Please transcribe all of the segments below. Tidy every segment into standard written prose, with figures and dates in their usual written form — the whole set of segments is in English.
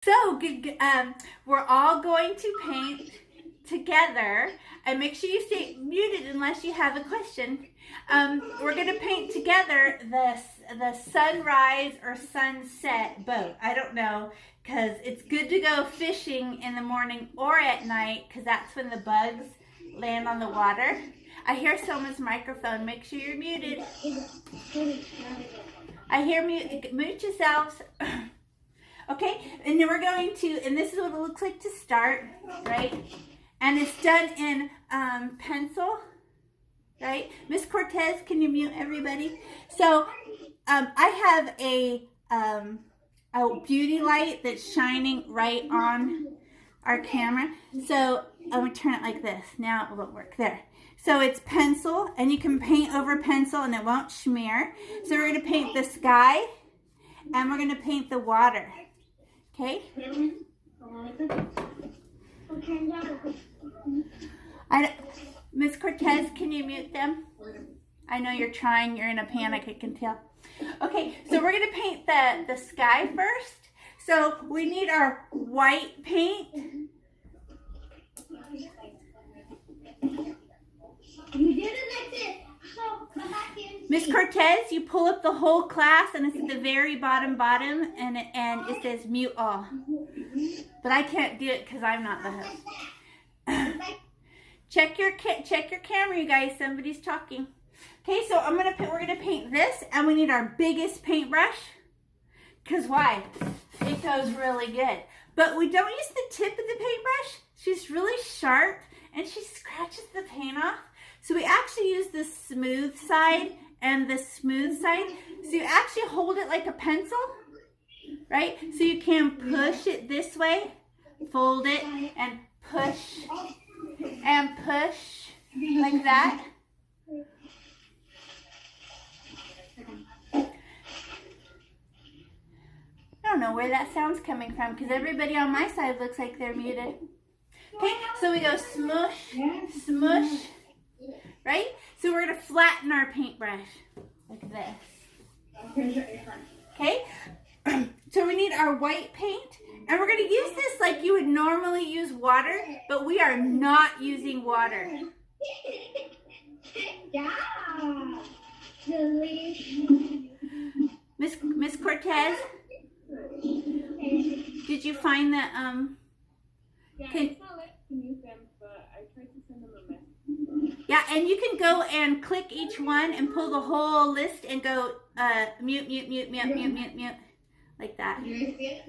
So, we're all going to paint together, and make sure you stay muted unless you have a question. We're going to paint together the sunrise or sunset boat. I don't know, because it's good to go fishing in the morning or at night, because that's when the bugs land on the water. I hear someone's microphone. Make sure you're muted. I hear mute yourselves. Okay, and then we're going to, and this is what it looks like to start, right? And it's done in pencil, right? Miss Cortez, can you mute everybody? So I have a beauty light that's shining right on our camera. So I'm gonna turn it like this. Now it won't work there. So it's pencil, and you can paint over pencil and it won't smear. So we're gonna paint the sky, and we're gonna paint the water. Okay? Miss Cortez, can you mute them? I know you're trying, you're in a panic, I can tell. Okay, so we're gonna paint the sky first. So we need our white paint. You did it like this. So come back in. Miss Cortez, you pull up the whole class, and it's at the very bottom, and it says mute all. But I can't do it because I'm not the host. Check your camera, you guys. Somebody's talking. Okay, so we're gonna paint this, and we need our biggest paintbrush. Cause why? It goes really good. But we don't use the tip of the paintbrush. She's really sharp, and she scratches the paint off. So we actually use the smooth side and the smooth side. So you actually hold it like a pencil, right? So you can push it this way, fold it, and push like that. I don't know where that sound's coming from, because everybody on my side looks like they're muted. Okay, so we go smush, smush, right? So we're going to flatten our paintbrush like this. Okay, so we need our white paint, and we're going to use this like you would normally use water, but we are not using water. Miss Cortez, did you find that Yeah, it's not letting me use them, but I tried to send them a message. Yeah, and you can go and click each one and pull the whole list and go mute, mute, mute, mute, mute, mute, mute, like that. Okay,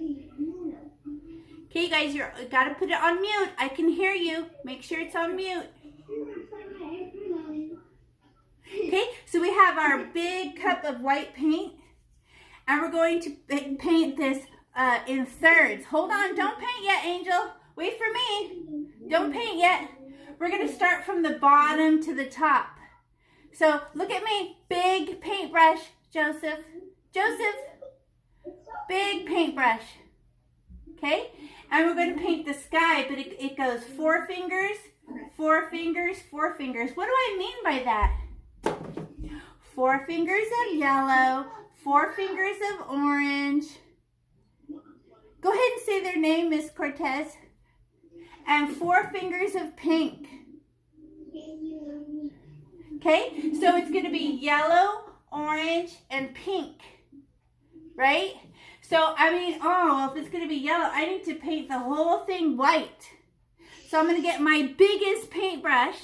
you guys, you gotta put it on mute. I can hear you. Make sure it's on mute. Okay, so we have our big cup of white paint, and we're going to paint this in thirds. Hold on, don't paint yet, Angel. Wait for me. Don't paint yet. We're going to start from the bottom to the top. So look at me. Big paintbrush, Joseph. Joseph, big paintbrush. Okay? And we're going to paint the sky, but it goes 4 fingers, 4 fingers, 4 fingers. What do I mean by that? 4 fingers of yellow, 4 fingers of orange. Go ahead and say their name, Miss Cortez. And 4 fingers of pink. Okay, so it's going to be yellow, orange, and pink, right? So, I mean, if it's going to be yellow, I need to paint the whole thing white. So I'm going to get my biggest paintbrush,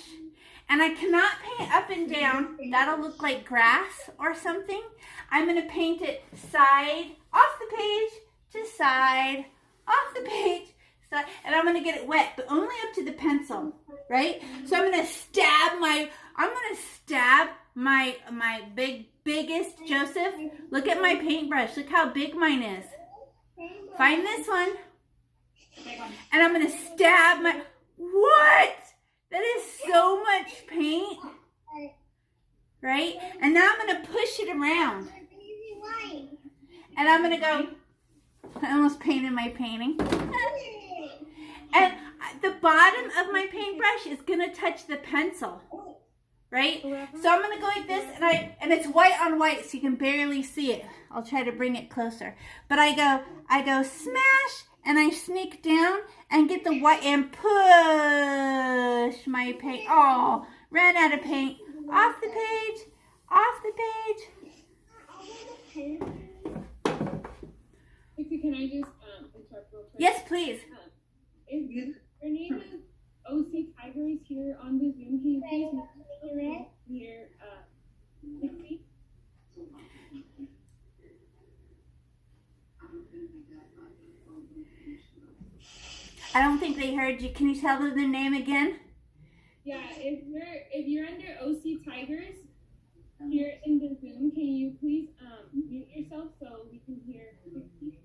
and I cannot paint up and down. That'll look like grass or something. I'm going to paint it side, off the page, to side, off the page, side, and I'm going to get it wet, but only up to the pencil, right? So I'm going to stab my biggest, Joseph. Look at my paintbrush. Look how big mine is. Find this one. And I'm going to stab what? That is so much paint, right? And now I'm going to push it around. And I'm going to go, I almost painted my painting. And the bottom of my paintbrush is going to touch the pencil, right? So I'm going to go like this, and it's white on white, so you can barely see it. I'll try to bring it closer. But I go smash and I sneak down and get the white and push my paint. Oh, ran out of paint. Off the page. Off the page. Lexi, can I just interrupt real quick? Yes, please. Is your name is OC Tigers here on the Zoom? Can you please make here, Lexi? I don't think they heard you. Can you tell them the name again? Yeah, if you're under OC Tigers here in the Zoom, can you please mute yourself so we can hear Lexi?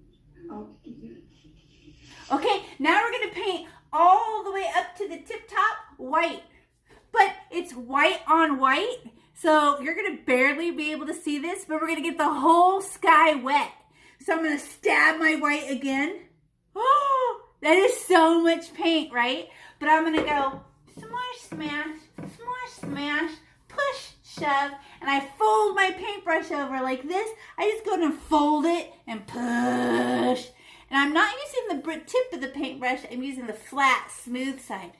Okay, now we're going to paint all the way up to the tip top white. But it's white on white, so you're going to barely be able to see this, but we're going to get the whole sky wet. So I'm going to stab my white again. Oh, that is so much paint, right? But I'm going to go smush, smash, smush, smash, push, shove, and I fold my paintbrush over like this. I just go and fold it and push. And I'm not using the tip of the paintbrush, I'm using the flat, smooth side.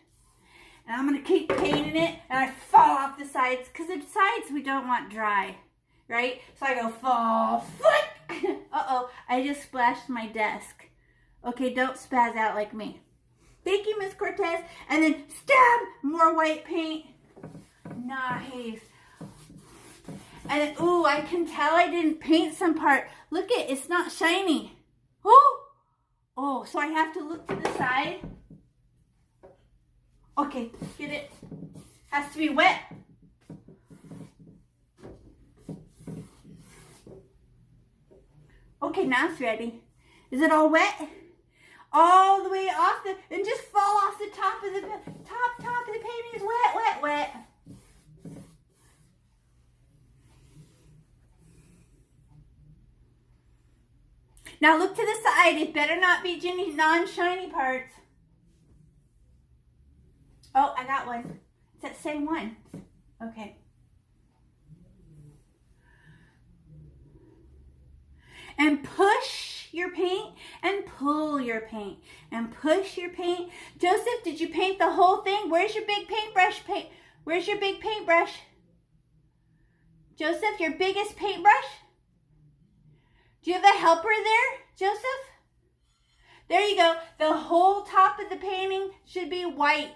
And I'm going to keep painting it, and I fall off the sides, because the sides we don't want dry, right? So I go fall, flick. Uh-oh, I just splashed my desk. Okay, don't spaz out like me. Thank you, Miss Cortez. And then stab, more white paint. Nice. And then, ooh, I can tell I didn't paint some part. Look it, it's not shiny. Oh, so I have to look to the side. Okay, get it. Has to be wet. Okay, now it's ready. Is it all wet? All the way off the, and just fall off the top of the, top of the painting is wet, wet, wet. Now look to the side. It better not be Ginny's non-shiny parts. Oh, I got one. It's that same one. Okay. And push your paint and pull your paint and push your paint. Joseph, did you paint the whole thing? Where's your big paintbrush? Where's your big paintbrush? Joseph, your biggest paintbrush? Do you have a helper there, Joseph? There you go. The whole top of the painting should be white.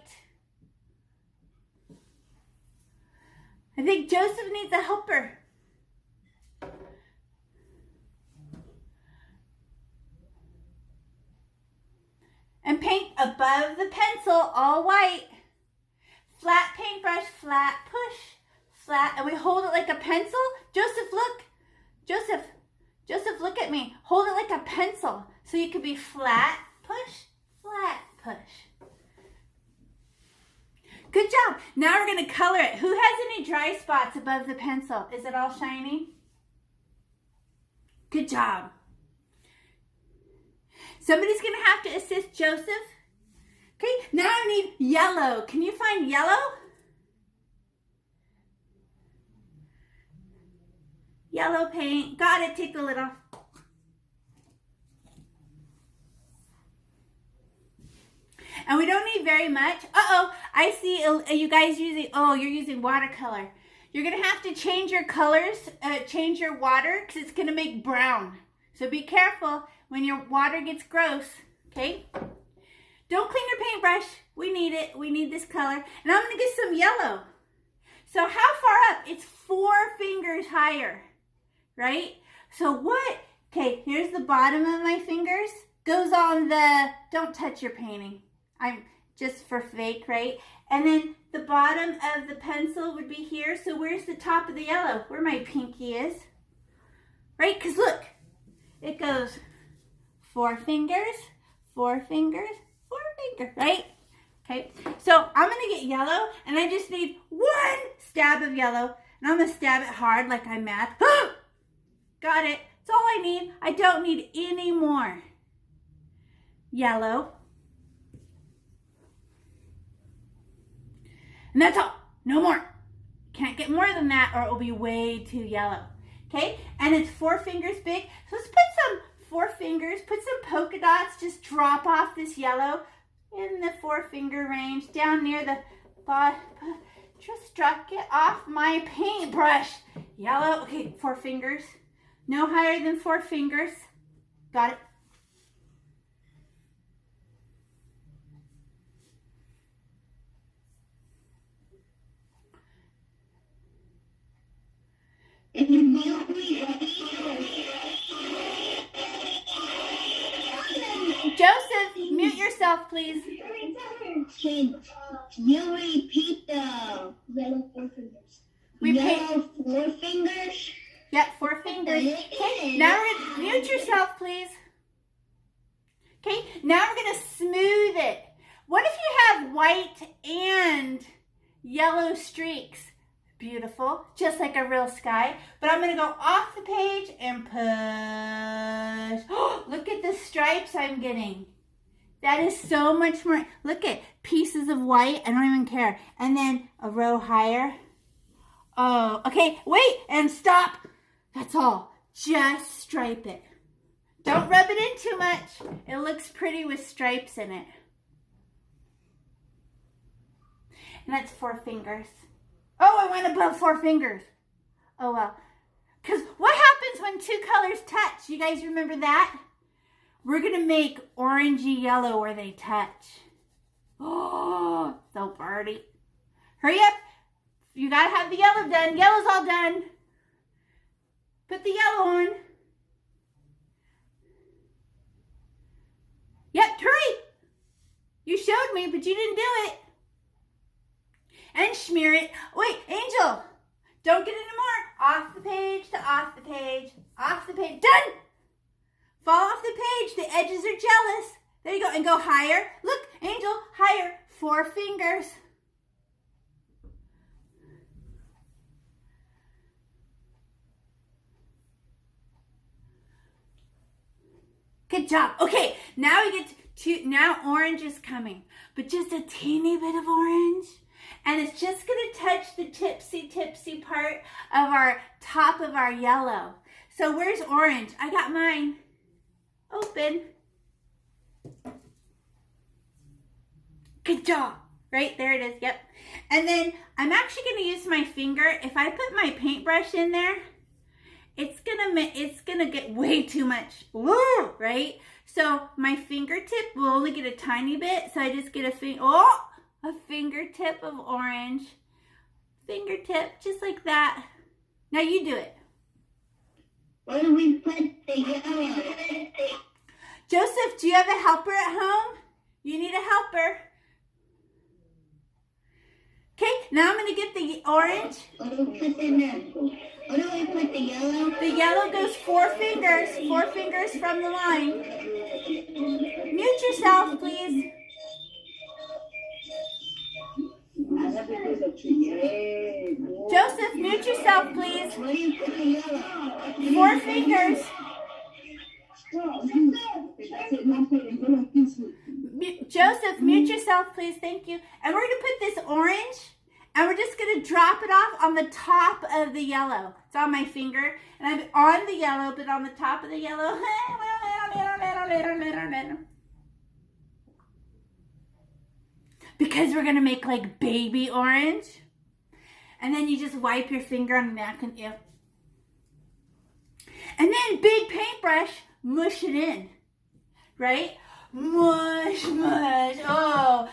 I think Joseph needs a helper. And paint above the pencil, all white. Flat paintbrush, flat, push, flat. And we hold it like a pencil. Joseph, look. Joseph, look at me. Hold it like a pencil. So you could be flat, push, flat, push. Good job. Now we're going to color it. Who has any dry spots above the pencil? Is it all shiny? Good job. Somebody's going to have to assist Joseph. Okay, now I need yellow. Can you find yellow? Yellow paint. Got it. Take the lid off. And we don't need very much. Uh-oh, I see you guys using, you're using watercolor. You're going to have to change your colors, change your water, because it's going to make brown. So be careful when your water gets gross, okay? Don't clean your paintbrush. We need it. We need this color. And I'm going to get some yellow. So how far up? It's 4 fingers higher, right? So what? Okay, here's the bottom of my fingers. Goes on the, don't touch your painting. I'm just for fake, right? And then the bottom of the pencil would be here. So where's the top of the yellow? Where my pinky is, right? Because look, it goes 4 fingers, 4 fingers, 4 fingers, right? Okay, so I'm going to get yellow, and I just need 1 stab of yellow, and I'm going to stab it hard like I'm mad. Got it. That's all I need. I don't need any more. Yellow. And that's all. No more. Can't get more than that, or it will be way too yellow. Okay, and it's 4 fingers big. So let's put some 4 fingers. Put some polka dots. Just drop off this yellow in the 4-finger range down near the bottom. Just drop it off my paintbrush. Yellow. Okay, 4 fingers. No higher than 4 fingers. Got it? Joseph, mute yourself, please. Can you repeat the yellow 4 fingers? Repeat. 4 fingers? Yep, 4 fingers. Okay, now we're going to mute yourself, please. Okay, now we're going to smooth it. What if you have white and yellow streaks? Beautiful, just like a real sky. But I'm going to go off the page and push. Oh, look at the stripes I'm getting. That is so much more. Look at pieces of white. I don't even care. And then a row higher. Oh, okay. Wait and stop. That's all. Just stripe it. Don't rub it in too much. It looks pretty with stripes in it. And that's 4 fingers. Oh, I went above 4 fingers. Oh, well. Because what happens when 2 colors touch? You guys remember that? We're going to make orangey yellow where they touch. Oh, so pretty. Hurry up. You got to have the yellow done. Yellow's all done. Put the yellow on. Yep, hurry. You showed me, but you didn't do it. And smear it. Wait, Angel, don't get any more. Off the page to off the page, off the page. Done. Fall off the page. The edges are jealous. There you go. And go higher. Look, Angel, higher. 4 fingers. Good job. Okay, now we get to, now orange is coming. But just a teeny bit of orange. And it's just going to touch the tipsy part of our top of our yellow. So where's orange? I got mine open. Good job. Right, there it is. Yep. And then I'm actually going to use my finger. If I put my paintbrush in there, it's gonna get way too much. Woo, right? So my fingertip will only get a tiny bit. So I just get a fingertip of orange. Fingertip, just like that. Now you do it. Where do we put the yellow? Joseph, do you have a helper at home? You need a helper. Okay, now I'm going to get the orange. What do we put in there? Where do we put the yellow? The yellow goes 4 fingers. 4 fingers from the line. Mute yourself, please. Joseph, mute yourself, please. Where do you put the yellow? 4 fingers. Joseph, mute yourself, please. Thank you. And we're going to put this orange, and we're just going to drop it off on the top of the yellow. It's on my finger, and I'm on the yellow, but on the top of the yellow. Because we're going to make like baby orange. And then you just wipe your finger on the napkin. And then big paintbrush, mush it in. Right? Mush, mush. Oh,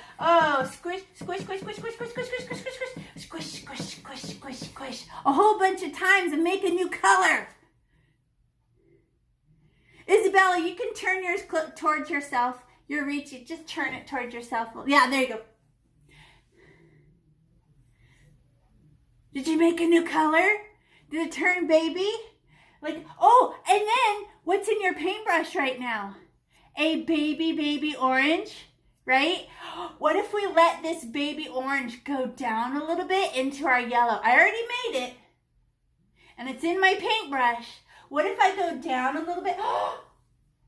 squish, squish, squish, squish, squish, squish, squish, squish, squish, squish, squish, squish, squish, squish, squish. A whole bunch of times and make a new color. Isabella, you can turn yours towards yourself. You're reaching. Just turn it towards yourself. Yeah, there you go. Did you make a new color? Did it turn baby? Like, oh, and then what's in your paintbrush right now? A baby orange, right? What if we let this baby orange go down a little bit into our yellow? I already made it, and it's in my paintbrush. What if I go down a little bit?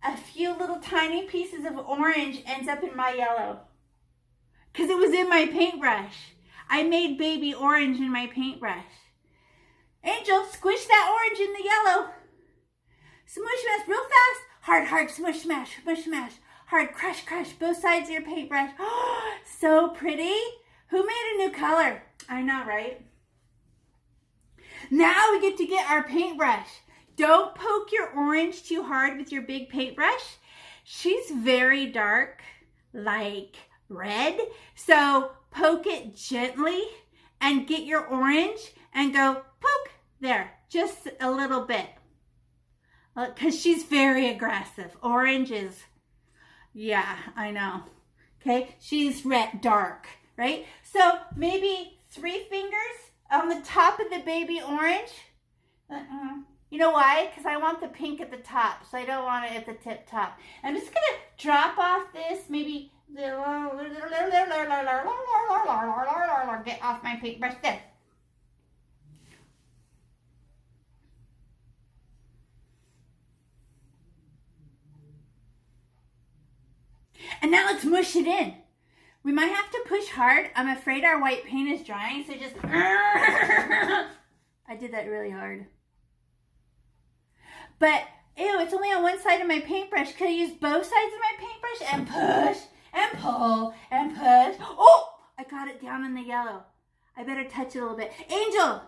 A few little tiny pieces of orange ends up in my yellow. Because it was in my paintbrush. I made baby orange in my paintbrush. Angel, squish that orange in the yellow. Smush that real fast. Hard, hard, smush, smash, smush, smash. Hard, crush, crush, both sides of your paintbrush. So pretty. Who made a new color? I know, right? Now we get to get our paintbrush. Don't poke your orange too hard with your big paintbrush. She's very dark, like red. So poke it gently and get your orange and go poke there, just a little bit. Because she's very aggressive. Orange is, yeah, I know. Okay, she's red, dark, right? So maybe 3 fingers on the top of the baby orange. You know why? Because I want the pink at the top, so I don't want it at the tip top. I'm just going to drop off this, maybe, get off my paintbrush there. And now let's mush it in. We might have to push hard. I'm afraid our white paint is drying, so just... I did that really hard. But, ew, it's only on one side of my paintbrush. Could I use both sides of my paintbrush and push and pull and push? Oh, I got it down in the yellow. I better touch it a little bit. Angel,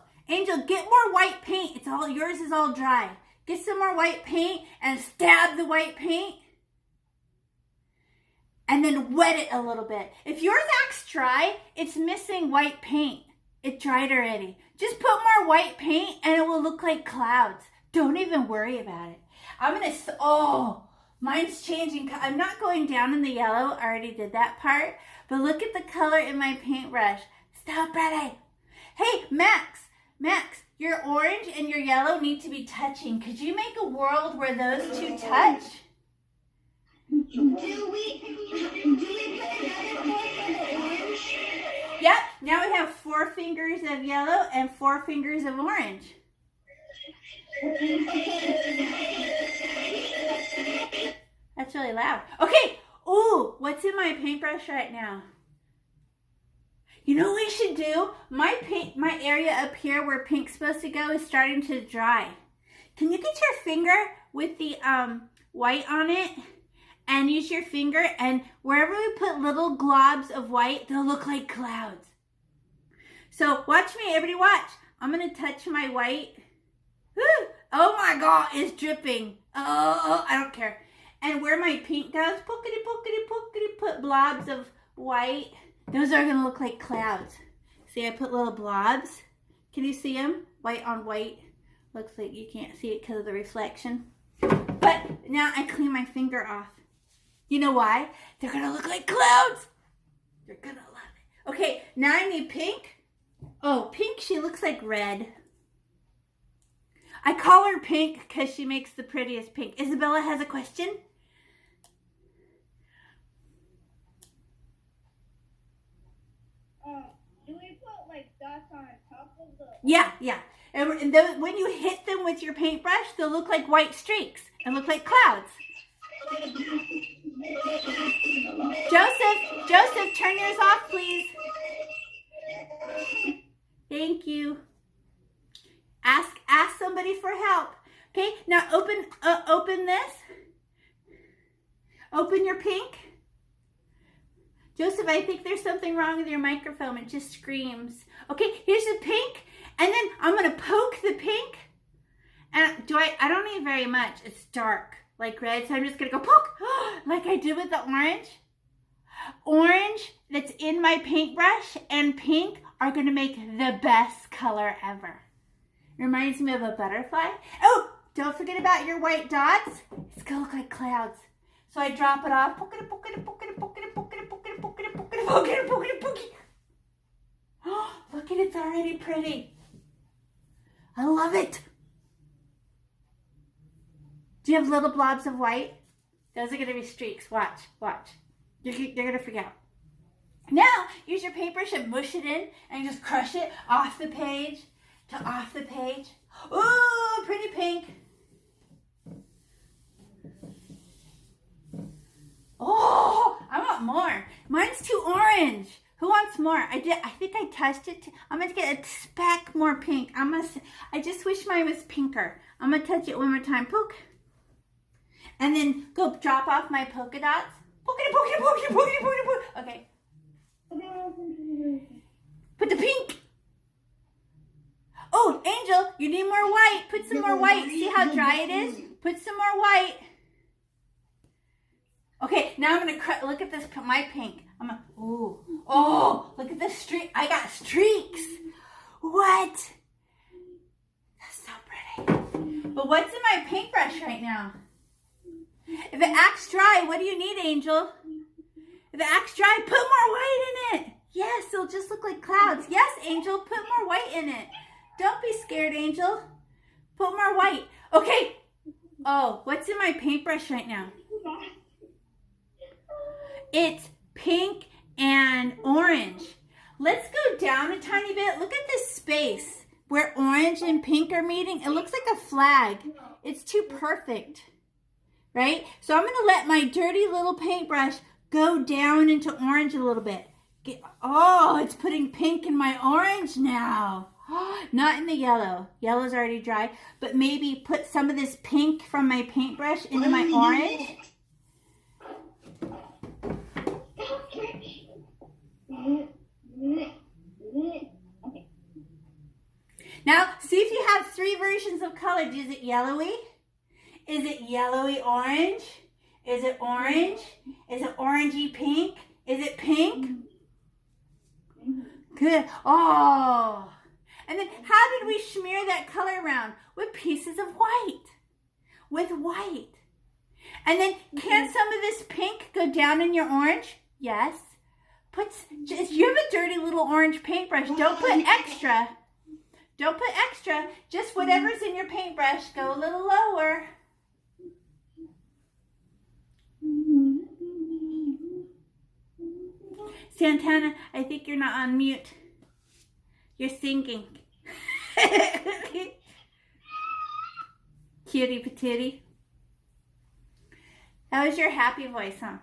get more white paint. It's all, yours is all dry. Get some more white paint and stab the white paint. And then wet it a little bit. If yours acts dry, it's missing white paint. It dried already. Just put more white paint and it will look like clouds. Don't even worry about it. I'm going to, oh, mine's changing. I'm not going down in the yellow. I already did that part. But look at the color in my paintbrush. Stop, ready. Hey, Max, your orange and your yellow need to be touching. Could you make a world where those two touch? Do we put another point of orange? Yep, now we have 4 fingers of yellow and 4 fingers of orange. That's really loud. Okay, ooh, what's in my paintbrush right now? You know what we should do? My area up here where pink's supposed to go is starting to dry. Can you get your finger with the white on it? And use your finger, and wherever we put little globs of white, they'll look like clouds. So watch me, everybody watch. I'm going to touch my white. Woo! Oh my God, it's dripping. Oh, I don't care. And where my pink goes, put blobs of white. Those are going to look like clouds. See, I put little blobs. Can you see them? White on white. Looks like you can't see it because of the reflection. But now I clean my finger off. You know why? They're going to look like clouds. You're going to love it. Okay, now I need pink. Oh, pink, she looks like red. I call her pink because she makes the prettiest pink. Isabella has a question. Do we put like dots on top of the... Yeah. And when you hit them with your paintbrush, they'll look like white streaks and look like clouds. Joseph, turn yours off, please. Thank you. Ask somebody for help. Okay, now open this. Open your pink. Joseph, I think there's something wrong with your microphone. It just screams. Okay, here's the pink. And then I'm going to poke the pink. And I don't need very much. It's dark, like red. So I'm just going to go poke, like I did with the orange. Orange that's in my paintbrush and pink are going to make the best color ever. Reminds me of a butterfly. Oh, don't forget about your white dots. It's going to look like clouds. So I drop it off. Poke it, poke it, poke it, poke it, poke it, poke it, poke it, poke it, poke it, poke it, poke it. Oh, look at it, it's already pretty. I love it. Do you have little blobs of white? Those are going to be streaks. Watch. You're going to freak out. Now, use your paintbrush and mush it in and just crush it off the page to off the page. Ooh, pretty pink. Oh, I want more. Mine's too orange. Who wants more? I think I touched it. I'm going to get a speck more pink. I just wish mine was pinker. I'm going to touch it one more time. Poke. And then go drop off my polka dots. Polka. Okay. Put the pink. Oh, Angel, you need more white. Put some more white. See how dry it is? Put some more white. Okay, now I'm gonna look at this. My pink. Oh, look at this streak. I got streaks. What? That's so pretty. But what's in my paintbrush right now? If it acts dry, what do you need, Angel? If it acts dry, put more white in it. Yes, it'll just look like clouds. Yes, Angel, put more white in it. Don't be scared, Angel. Put more white. Okay. Oh, what's in my paintbrush right now? It's pink and orange. Let's go down a tiny bit. Look at this space where orange and pink are meeting. It looks like a flag. It's too perfect, right? So I'm going to let my dirty little paintbrush go down into orange a little bit. Oh, it's putting pink in my orange now. Not in the yellow. Yellow's already dry. But maybe put some of this pink from my paintbrush into my orange. Now, see if you have 3 versions of color. Is it yellowy? Is it yellowy orange? Is it orange? Is it orangey pink? Is it pink? Good. Oh. And then how did we smear that color around? With pieces of white. With white. And then can some of this pink go down in your orange? Yes. You have a dirty little orange paintbrush. Don't put extra. Don't put extra. Just whatever's in your paintbrush. Go a little lower. Santana, I think you're not on mute. You're singing. Cutie patootie. That was your happy voice, huh?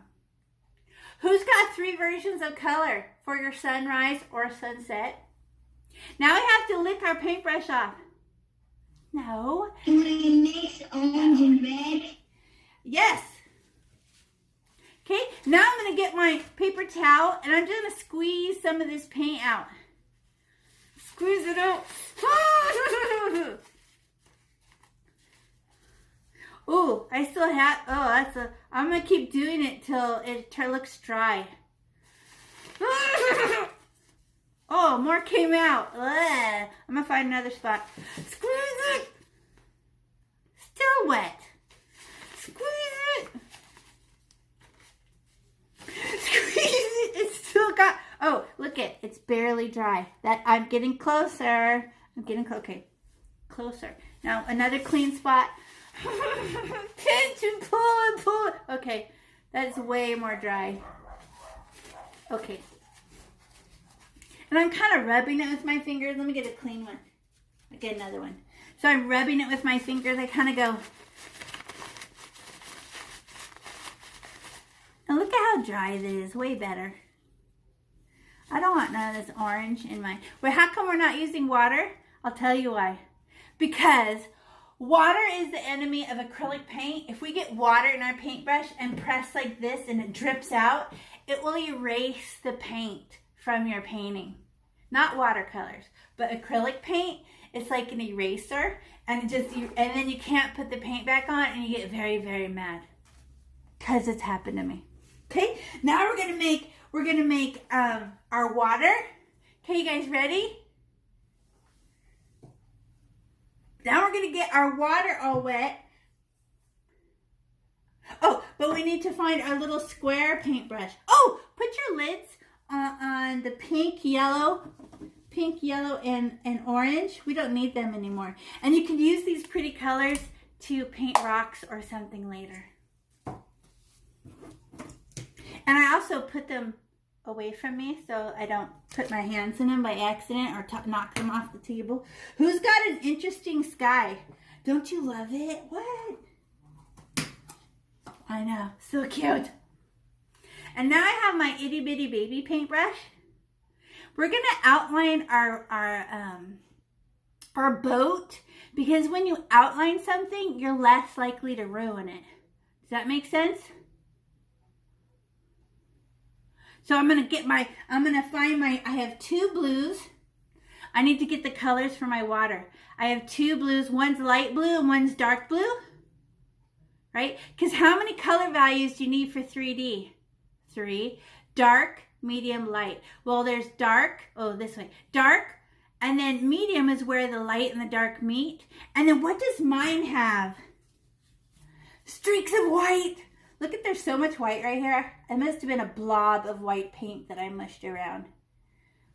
Who's got 3 versions of color for your sunrise or sunset? Now we have to lick our paintbrush off. No. Can we mix orange and red? Yes. Okay, now I'm going to get my paper towel and I'm just going to squeeze some of this paint out. Squeeze it out. Ooh, I still have, I'm going to keep doing it till it looks dry. Oh, more came out. Ugh. I'm going to find another spot. Squeeze it. Still wet. Squeeze it. Squeeze it. It's still got, oh, look it. It's barely dry. I'm getting closer. Okay. Closer. Now, another clean spot. Pinch and pull. Okay, that's way more dry. Okay. And I'm kind of rubbing it with my fingers. Let me get a clean one. I'll get another one. So I'm rubbing it with my fingers. I kind of go. And look at how dry it is. Way better. I don't want none of this orange in my... Well, how come we're not using water? I'll tell you why. Because water is the enemy of acrylic paint. If we get water in our paintbrush and press like this and it drips out, it will erase the paint from your painting. Not watercolors, but acrylic paint. It's like an eraser, and then you can't put the paint back on, and you get very, very mad. Cause it's happened to me. Okay, now we're gonna make our water. Okay, you guys ready? Now we're gonna get our water all wet. Oh, but we need to find our little square paintbrush. Oh, put your lids on the pink, yellow, and orange. We don't need them anymore. And you can use these pretty colors to paint rocks or something later. And I also put them away from me so I don't put my hands in them by accident or knock them off the table. Who's got an interesting sky? Don't you love it? What? I know, so cute. And now I have my itty bitty baby paintbrush. We're gonna outline our boat, because when you outline something, you're less likely to ruin it. that make sense? So I'm going to find I have 2 blues. I need to get the colors for my water. I have 2 blues. One's light blue and one's dark blue. Right? Because how many color values do you need for 3D? 3. Dark, medium, light. Well, there's dark. Oh, this way. Dark. And then medium is where the light and the dark meet. And then what does mine have? Streaks of white. Look at, there's so much white right here. It must have been a blob of white paint that I mushed around.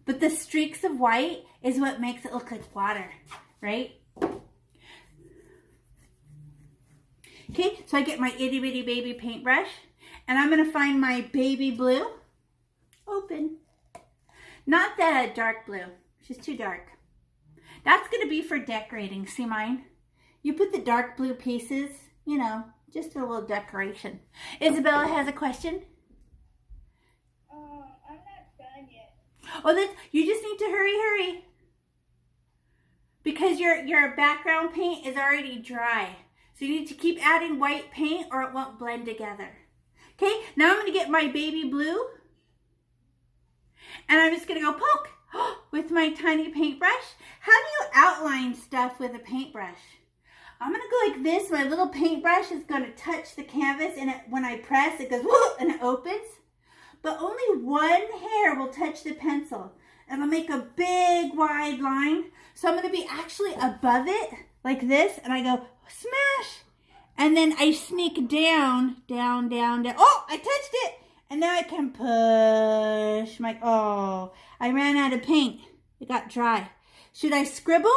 But the streaks of white is what makes it look like water, right? Okay, so I get my itty bitty baby paintbrush and I'm gonna find my baby blue. Open. Not the dark blue, she's too dark. That's gonna be for decorating, see mine? You put the dark blue pieces, you know, just a little decoration. Isabella has a question. I'm not done yet. Oh, you just need to hurry. Because your background paint is already dry. So you need to keep adding white paint or it won't blend together. Okay, now I'm going to get my baby blue. And I'm just going to go poke with my tiny paintbrush. How do you outline stuff with a paintbrush? I'm going to go like this. My little paintbrush is going to touch the canvas and when I press, it goes whoop, and it opens. But only one hair will touch the pencil. And I'll make a big wide line. So I'm going to be actually above it like this. And I go smash. And then I sneak down. Oh, I touched it. And now I can push my, oh, I ran out of paint. It got dry. Should I scribble?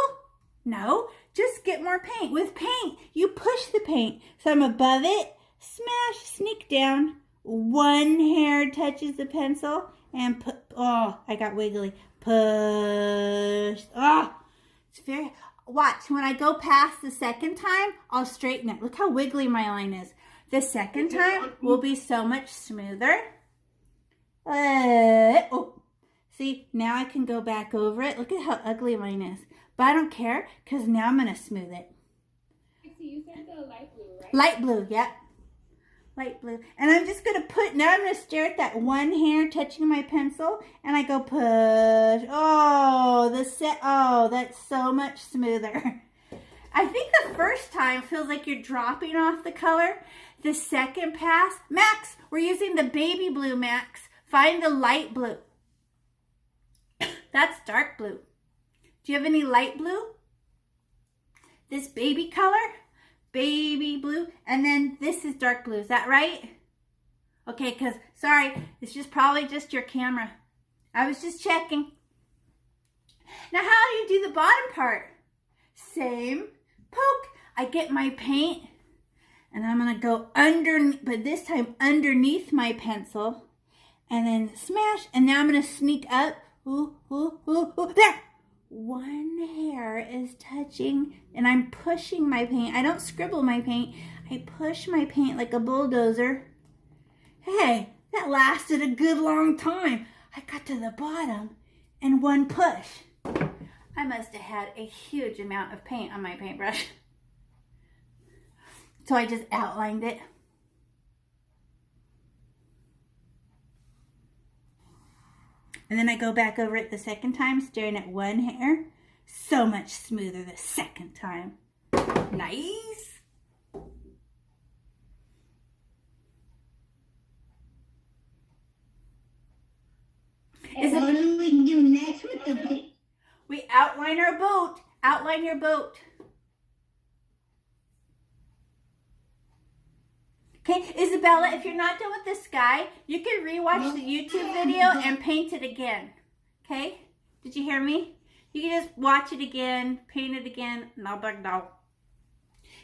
No, just get more paint. With paint, you push the paint. So I'm above it, smash, sneak down. One hair touches the pencil and put, oh, I got wiggly. Push. Oh, it's very, watch, when I go past the second time, I'll straighten it. Look how wiggly my line is. The second time will be so much smoother. Oh, see, now I can go back over it. Look at how ugly mine is. But I don't care because now I'm going to smooth it. So you said the light blue, right? Light blue, yep. Light blue. And I'm just going to put, now I'm going to stare at that one hair touching my pencil. And I go push. Oh, that's so much smoother. I think the first time feels like you're dropping off the color. The second pass, Max, we're using the baby blue, Max. Find the light blue. That's dark blue. Do you have any light blue? This baby color, baby blue, and then this is dark blue. Is that right? Okay, because, sorry, it's just probably just your camera. I was just checking. Now, how do you do the bottom part? Same, poke. I get my paint, and I'm going to go underneath, but this time underneath my pencil, and then smash, and now I'm going to sneak up. Ooh, there. One hair is touching, and I'm pushing my paint. I don't scribble my paint. I push my paint like a bulldozer. Hey, that lasted a good long time. I got to the bottom in one push. I must have had a huge amount of paint on my paintbrush. So I just outlined it. And then I go back over it the second time, staring at one hair. So much smoother the second time. Nice. And what do we do next with the boat? We outline our boat. Outline your boat. Okay, Isabella, if you're not done with the sky, you can rewatch the YouTube video and paint it again. Okay? Did you hear me? You can just watch it again, paint it again, and I'll back down.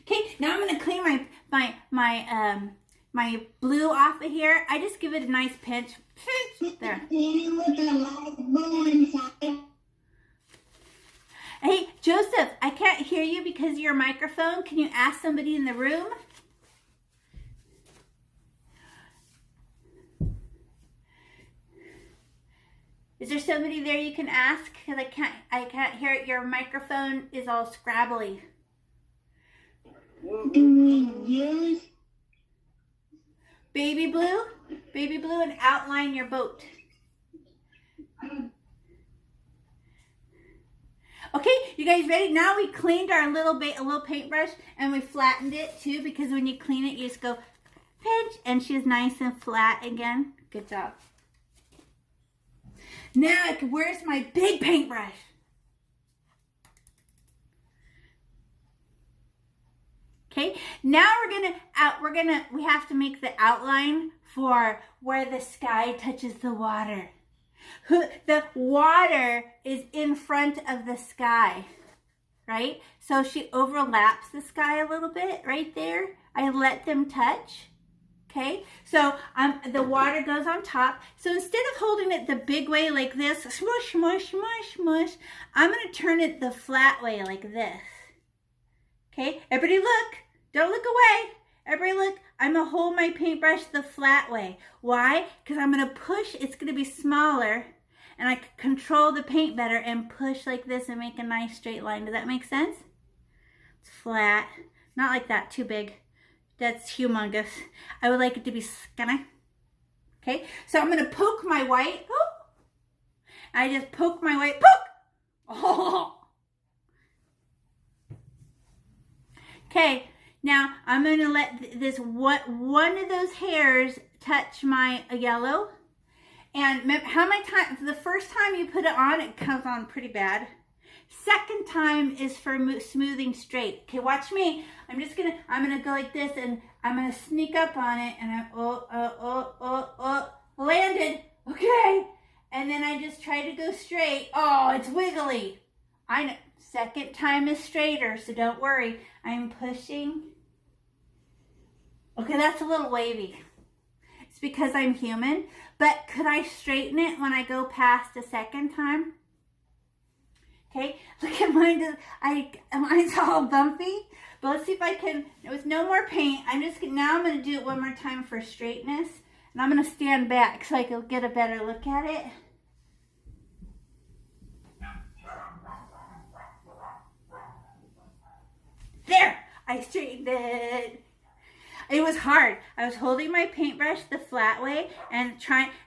Okay, now I'm gonna clean my blue off of here. I just give it a nice pinch. There. With the light blue inside. Hey, Joseph, I can't hear you because of your microphone. Can you ask somebody in the room? Is there somebody there you can ask? Because I can't hear it. Your microphone is all scrabbly. Do we use baby blue, and outline your boat. Okay, you guys ready? Now we cleaned our little paintbrush and we flattened it too, because when you clean it, you just go pinch and she's nice and flat again. Good job. Now, where's my big paintbrush? Okay, now we have to make the outline for where the sky touches the water. The water is in front of the sky, right? So she overlaps the sky a little bit right there. I let them touch. Okay, so the water goes on top. So instead of holding it the big way like this, smush, smush, smush, smush, I'm going to turn it the flat way like this. Okay, everybody look. Don't look away. Everybody look. I'm going to hold my paintbrush the flat way. Why? Because I'm going to push. It's going to be smaller. And I can control the paint better and push like this and make a nice straight line. Does that make sense? It's flat. Not like that. Too big. That's humongous. I would like it to be skinny. Okay, so I'm going to poke my white. Oh. I just poke my white. Poke! Oh. Okay, now I'm going to let this one of those hairs touch my yellow. And how many times, the first time you put it on, it comes on pretty bad. Second time is for smoothing straight. Okay, watch me. I'm gonna go like this, and I'm gonna sneak up on it, and landed. Okay, and then I just try to go straight. Oh, it's wiggly. I know. Second time is straighter, so don't worry. I'm pushing. Okay, that's a little wavy. It's because I'm human. But could I straighten it when I go past a second time? Okay, look at mine. Mine's all bumpy. But let's see if I can, with no more paint, now I'm going to do it one more time for straightness. And I'm going to stand back so I can get a better look at it. There! I straightened it. It was hard. I was holding my paintbrush the flat way and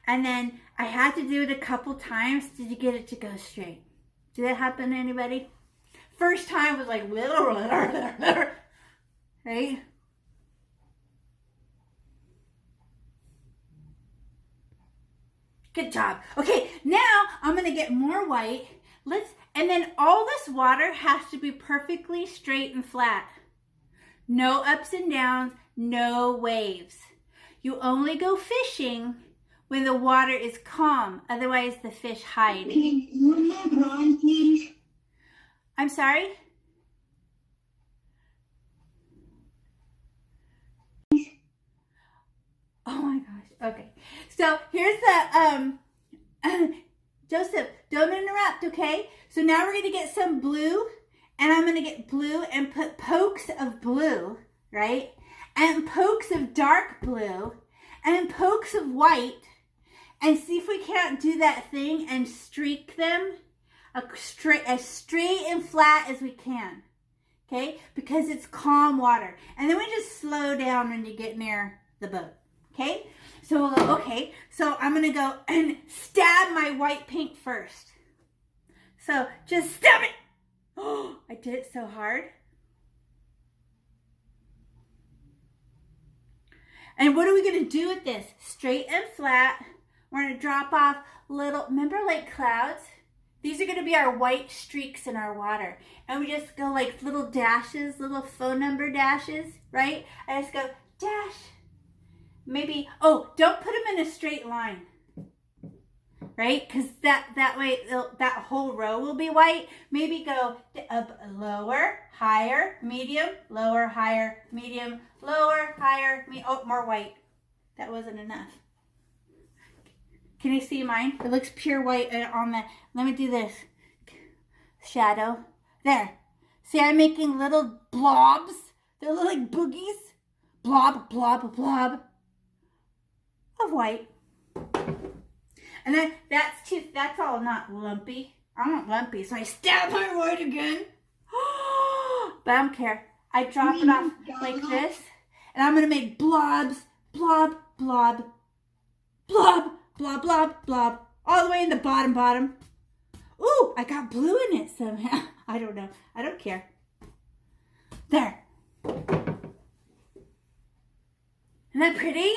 then I had to do it a couple times to get it to go straight. Did that happen to anybody? First time was like, right? Good job. Okay, now I'm gonna get more white. And then all this water has to be perfectly straight and flat. No ups and downs, no waves. You only go fishing when the water is calm. Otherwise, the fish hide. Can you move my drawing, please? I'm sorry? Oh my gosh. Okay. So here's the, Joseph, don't interrupt, okay? So now we're going to get some blue. And I'm going to get blue and put pokes of blue, right? And pokes of dark blue. And pokes of white. And see if we can't do that thing and streak them as straight and flat as we can. Okay? Because it's calm water. And then we just slow down when you get near the boat. Okay? So we'll go, okay. So I'm going to go and stab my white paint first. So just stab it. Oh, I did it so hard. And what are we going to do with this? Straight and flat. We're going to drop off little, remember like clouds? These are going to be our white streaks in our water. And we just go like little dashes, little phone number dashes, right? I just go dash. Maybe, oh, don't put them in a straight line. Right? Because that way, that whole row will be white. Maybe go up lower, higher, medium, lower, higher, medium, lower, higher, oh, more white. That wasn't enough. Can you see mine? It looks pure white on the, let me do this. Shadow. There. See, I'm making little blobs. They look like boogies. Blob, blob, blob of white. And then that's all not lumpy. I want lumpy, so I stab my white again. But I don't care. I drop it off like this. And I'm going to make blobs, blob, blob, blob, blob, blob, blob, all the way in the bottom. Ooh, I got blue in it somehow. I don't know. I don't care. There. Isn't that pretty?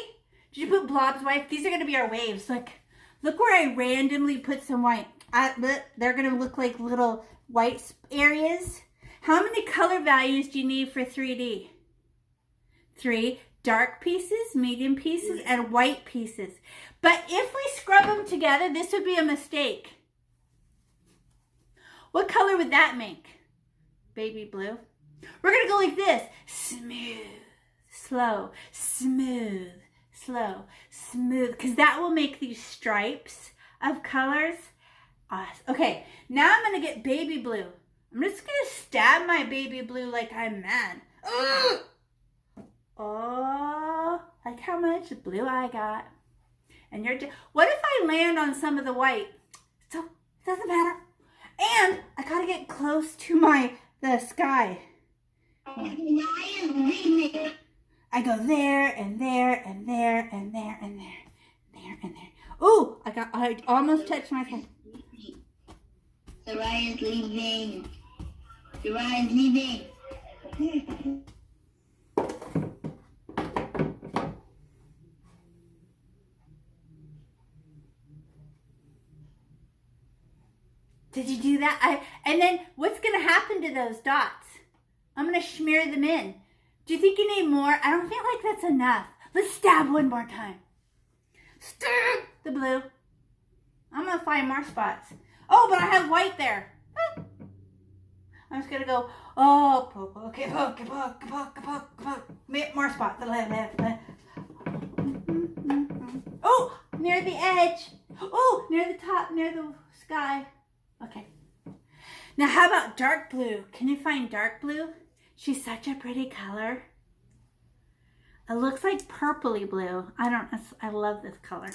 Did you put blobs, wife? These are going to be our waves. Look where I randomly put some white. They're going to look like little white areas. How many color values do you need for 3D? 3 dark pieces, medium pieces, and white pieces. But if we scrub them together, this would be a mistake. What color would that make? Baby blue. We're going to go like this. Smooth, slow, smooth, slow, smooth. Because that will make these stripes of colors. Awesome. Okay, now I'm going to get baby blue. I'm just going to stab my baby blue like I'm mad. Ugh! Oh, like how much blue I got. And what if I land on some of the white? So, it doesn't matter. And I got to get close to the sky. I go there and there and there and there and there, there and there. Ooh, I almost touched my head. Soraya's leaving. Soraya's leaving. Did you do that? And then what's going to happen to those dots? I'm going to smear them in. Do you think you need more? I don't feel like that's enough. Let's stab one more time. Stab the blue. I'm going to find more spots. Oh, but I have white there. I'm just going to go, oh, okay, more spots. Oh, near the edge. Oh, near the top, near the sky. Okay. Now, how about dark blue? Can you find dark blue? She's such a pretty color. It looks like purpley blue. I love this color.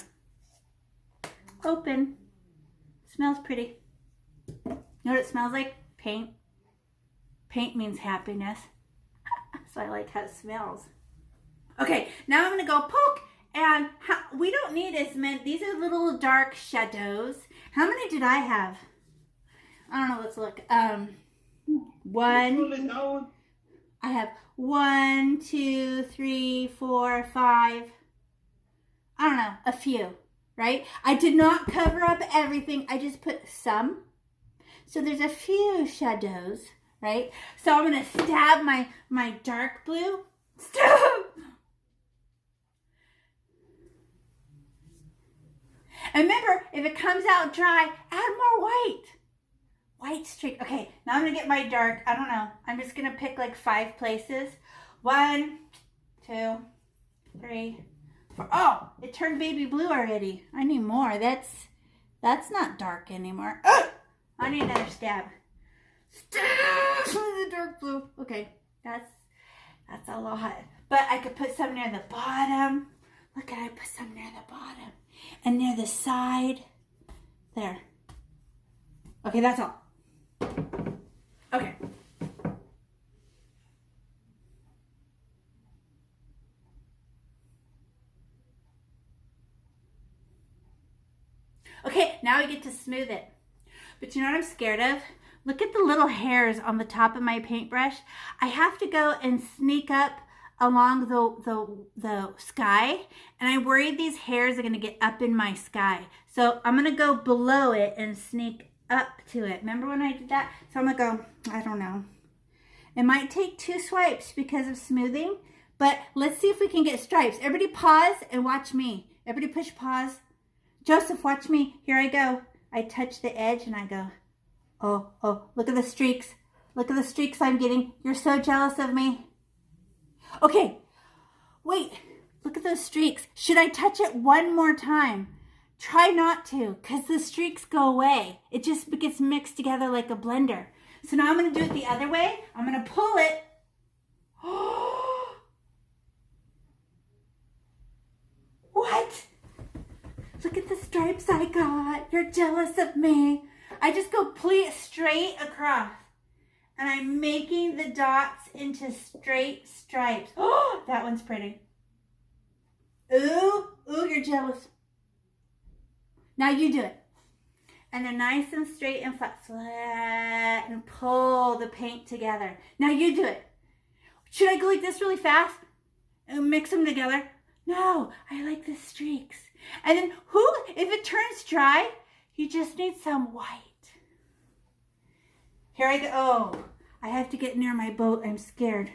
Open. Smells pretty. You know what it smells like? Paint. Paint means happiness. So I like how it smells. Okay, now I'm going to go poke. And we don't need as many. These are little dark shadows. How many did I have? I don't know. Let's look. One. I have 1, 2, 3, 4, 5. I don't know. A few, right? I did not cover up everything. I just put some. So there's a few shadows, right? So I'm going to stab my dark blue. Stab! And remember, if it comes out dry, add more white. White streak. Okay, now I'm going to get my dark. I don't know. I'm just going to pick like 5 places. 1, 2, 3, 4. Oh, it turned baby blue already. I need more. That's not dark anymore. Ugh! I need another stab. Stab the dark blue. Okay, that's a lot. But I could put some near the bottom. Look, I put some near the bottom. And near the side. There. Okay, that's all. Okay. Okay, now we get to smooth it. But you know what I'm scared of? Look at the little hairs on the top of my paintbrush. I have to go and sneak up along the sky, and I worry these hairs are going to get up in my sky. So I'm going to go below it and sneak up to it. Remember when I did that? So I'm going to go, I don't know. It might take 2 swipes because of smoothing, but let's see if we can get stripes. Everybody pause and watch me. Everybody push pause. Joseph, watch me. Here I go. I touch the edge and I go, oh, look at the streaks. Look at the streaks I'm getting. You're so jealous of me. Okay, wait, look at those streaks. Should I touch it one more time? Try not to, because the streaks go away. It just gets mixed together like a blender. So now I'm going to do it the other way. I'm going to pull it. What? Look at the stripes I got. You're jealous of me. I just go straight across. And I'm making the dots into straight stripes. Oh, that one's pretty. Ooh, you're jealous. Now you do it. And they're nice and straight and flat, and pull the paint together. Now you do it. Should I go like this really fast and mix them together? No, I like the streaks. And then if it turns dry, you just need some white. Here I go. Oh, I have to get near my boat. I'm scared.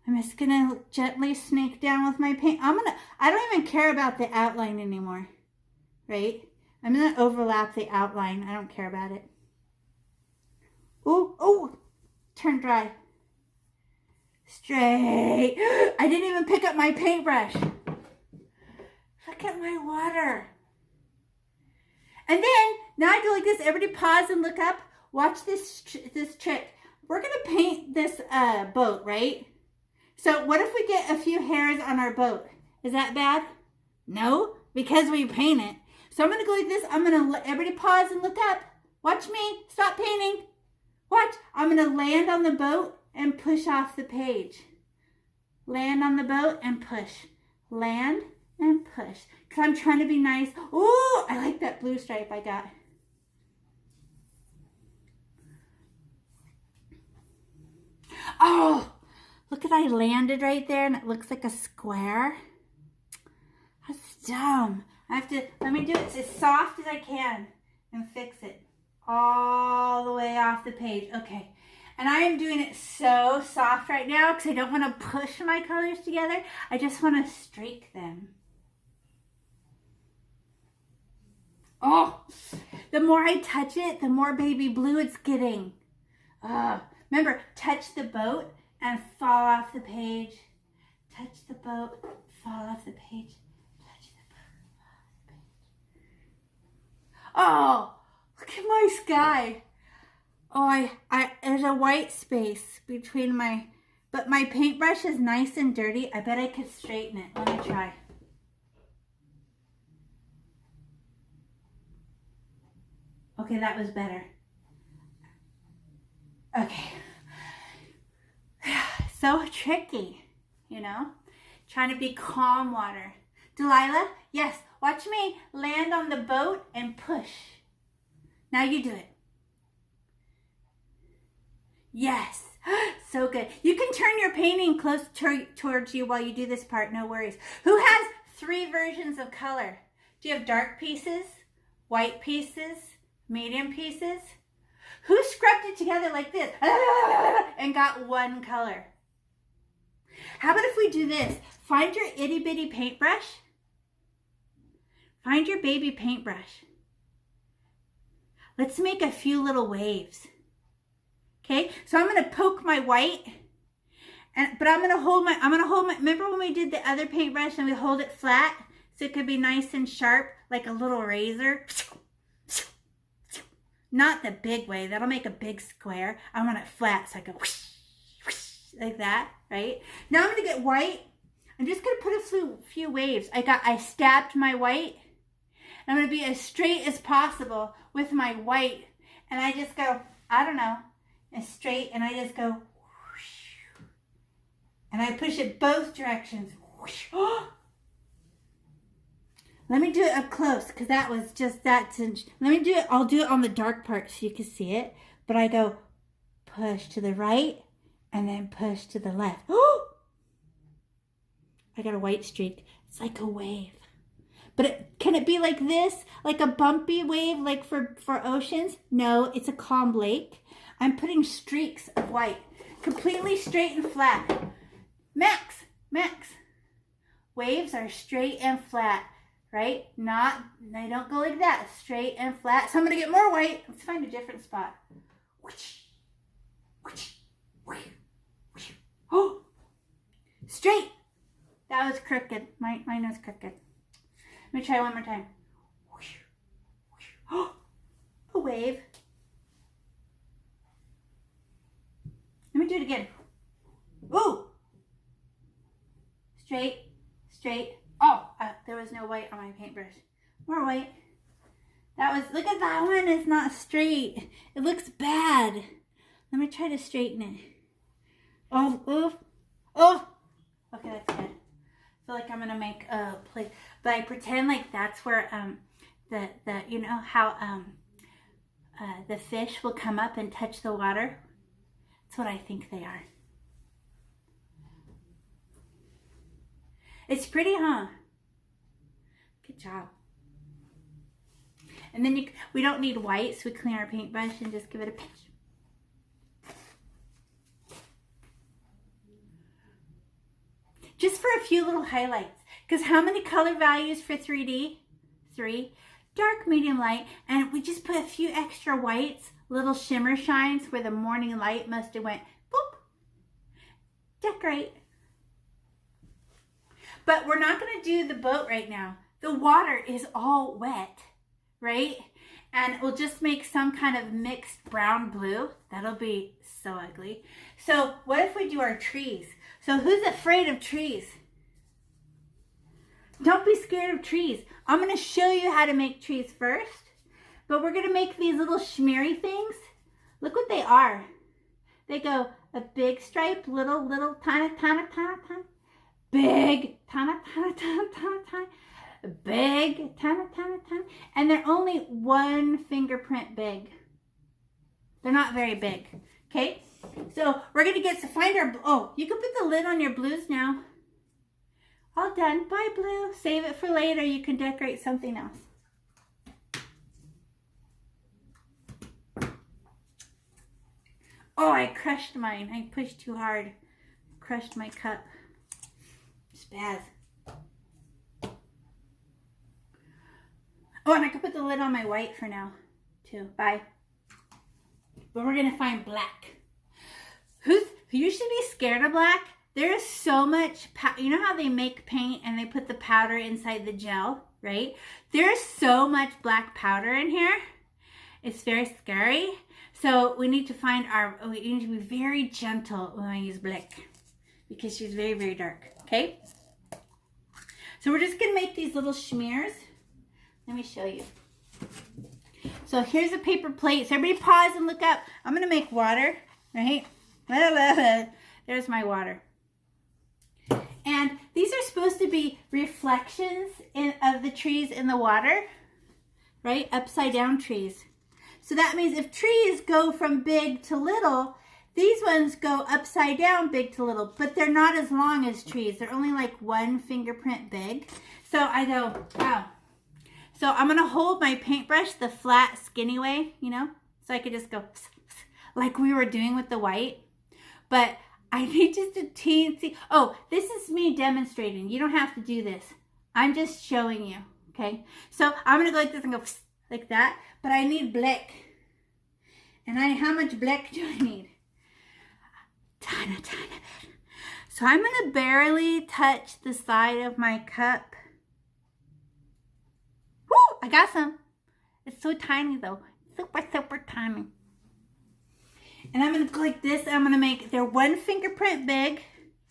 I'm just gonna gently snake down with my paint. I don't even care about the outline anymore, right? I'm gonna overlap the outline. I don't care about it. Oh, turn dry. Straight. I didn't even pick up my paintbrush. Look at my water. And then, now I go like this. Everybody pause and look up. Watch this trick. We're gonna paint this boat, right? So what if we get a few hairs on our boat? Is that bad? No, because we paint it. So I'm gonna go like this. I'm gonna let everybody pause and look up. Watch me. Stop painting. Watch. I'm gonna land on the boat and push off the page. Land on the boat and push. Land and push. Because I'm trying to be nice. Ooh, I like that blue stripe I got. Oh, look at I landed right there and it looks like a square. That's dumb. Let me do it as soft as I can and fix it all the way off the page. Okay. And I am doing it so soft right now because I don't want to push my colors together. I just want to streak them. Oh, the more I touch it, the more baby blue it's getting. Remember, touch the boat and fall off the page. Touch the boat, fall off the page. Touch the boat, fall off the page. Oh, look at my sky. Oh, there's a white space between but my paintbrush is nice and dirty. I bet I could straighten it. Let me try. Okay, that was better. Okay. So tricky, you know? Trying to be calm water. Delilah, yes, watch me land on the boat and push. Now you do it. Yes, so good. You can turn your painting close towards you while you do this part, no worries. Who has 3 versions of color? Do you have dark pieces, white pieces, medium pieces? Who scrubbed it together like this and got one color? How about if we do this? Find your itty bitty paintbrush. Find your baby paintbrush. Let's make a few little waves. Okay, so I'm going to poke my white, but I'm going to hold my, remember when we did the other paintbrush and we hold it flat so it could be nice and sharp like a little razor? Not the big way, that'll make a big square. I want it flat so I go whoosh, whoosh, like that, right? Now I'm going to get white. I'm just going to put a few waves. I stabbed my white. I'm going to be as straight as possible with my white. And I just go, I don't know, as straight, and I just go whoosh, and I push it both directions. Whoosh. Let me do it up close because that was just that. Let me do it. I'll do it on the dark part so you can see it. But I go push to the right and then push to the left. I got a white streak. It's like a wave. But can it be like this? Like a bumpy wave like for oceans? No, it's a calm lake. I'm putting streaks of white. Completely straight and flat. Max. Waves are straight and flat, right? They don't go like that. Straight and flat. So I'm going to get more white. Let's find a different spot. Oh, straight. That was crooked. Mine was crooked. Let me try one more time. A wave. Let me do it again. Ooh. Straight. Oh, there was no white on my paintbrush. More white. Look at that one. It's not straight. It looks bad. Let me try to straighten it. Oh. Okay, that's good. So like I'm gonna make a plate, but I pretend like that's where the you know how the fish will come up and touch the water. That's what I think they are. It's pretty, huh? Good job. And then we don't need white, so we clean our paintbrush and just give it a pinch. Just for a few little highlights. Because how many color values for 3D? 3. Dark, medium, light. And we just put a few extra whites, little shimmer shines where the morning light must have went boop. Decorate. But we're not going to do the boat right now. The water is all wet, right? And we'll just make some kind of mixed brown blue. That'll be so ugly. So what if we do our trees? So who's afraid of trees? Don't be scared of trees. I'm going to show you how to make trees first. But we're going to make these little shimmery things. Look what they are. They go a big stripe, little, tiny, big, tiny, big, tiny, and they're only 1 fingerprint big. They're not very big, okay? So we're gonna find our, oh, you can put the lid on your blues now. All done, bye blue. Save it for later, you can decorate something else. Oh, I crushed mine. I pushed too hard. Crushed my cup. Spaz. Oh, and I can put the lid on my white for now, too. Bye. But we're going to find black. You should be scared of black. There is so much, you know how they make paint and they put the powder inside the gel, right? There's so much black powder in here. It's very scary. So we need to we need to be very gentle when I use black because she's very, very dark, okay? So we're just gonna make these little smears. Let me show you. So here's a paper plate. So everybody pause and look up. I'm gonna make water, right? There's my water. And these are supposed to be reflections of the trees in the water, right? Upside down trees. So that means if trees go from big to little, these ones go upside down, big to little, but they're not as long as trees. They're only like 1 fingerprint big. So I go, wow. So I'm going to hold my paintbrush the flat, skinny way, you know, so I could just go like we were doing with the white. But I need just a teensy. Oh, this is me demonstrating. You don't have to do this. I'm just showing you, okay? So I'm going to go like this and go like that, but I need black. And how much black do I need? Tiny bit. So I'm going to barely touch the side of my cup. Woo! I got some. It's so tiny though. Super, super tiny. And I'm going to go like this. I'm going to make, they're 1 fingerprint big,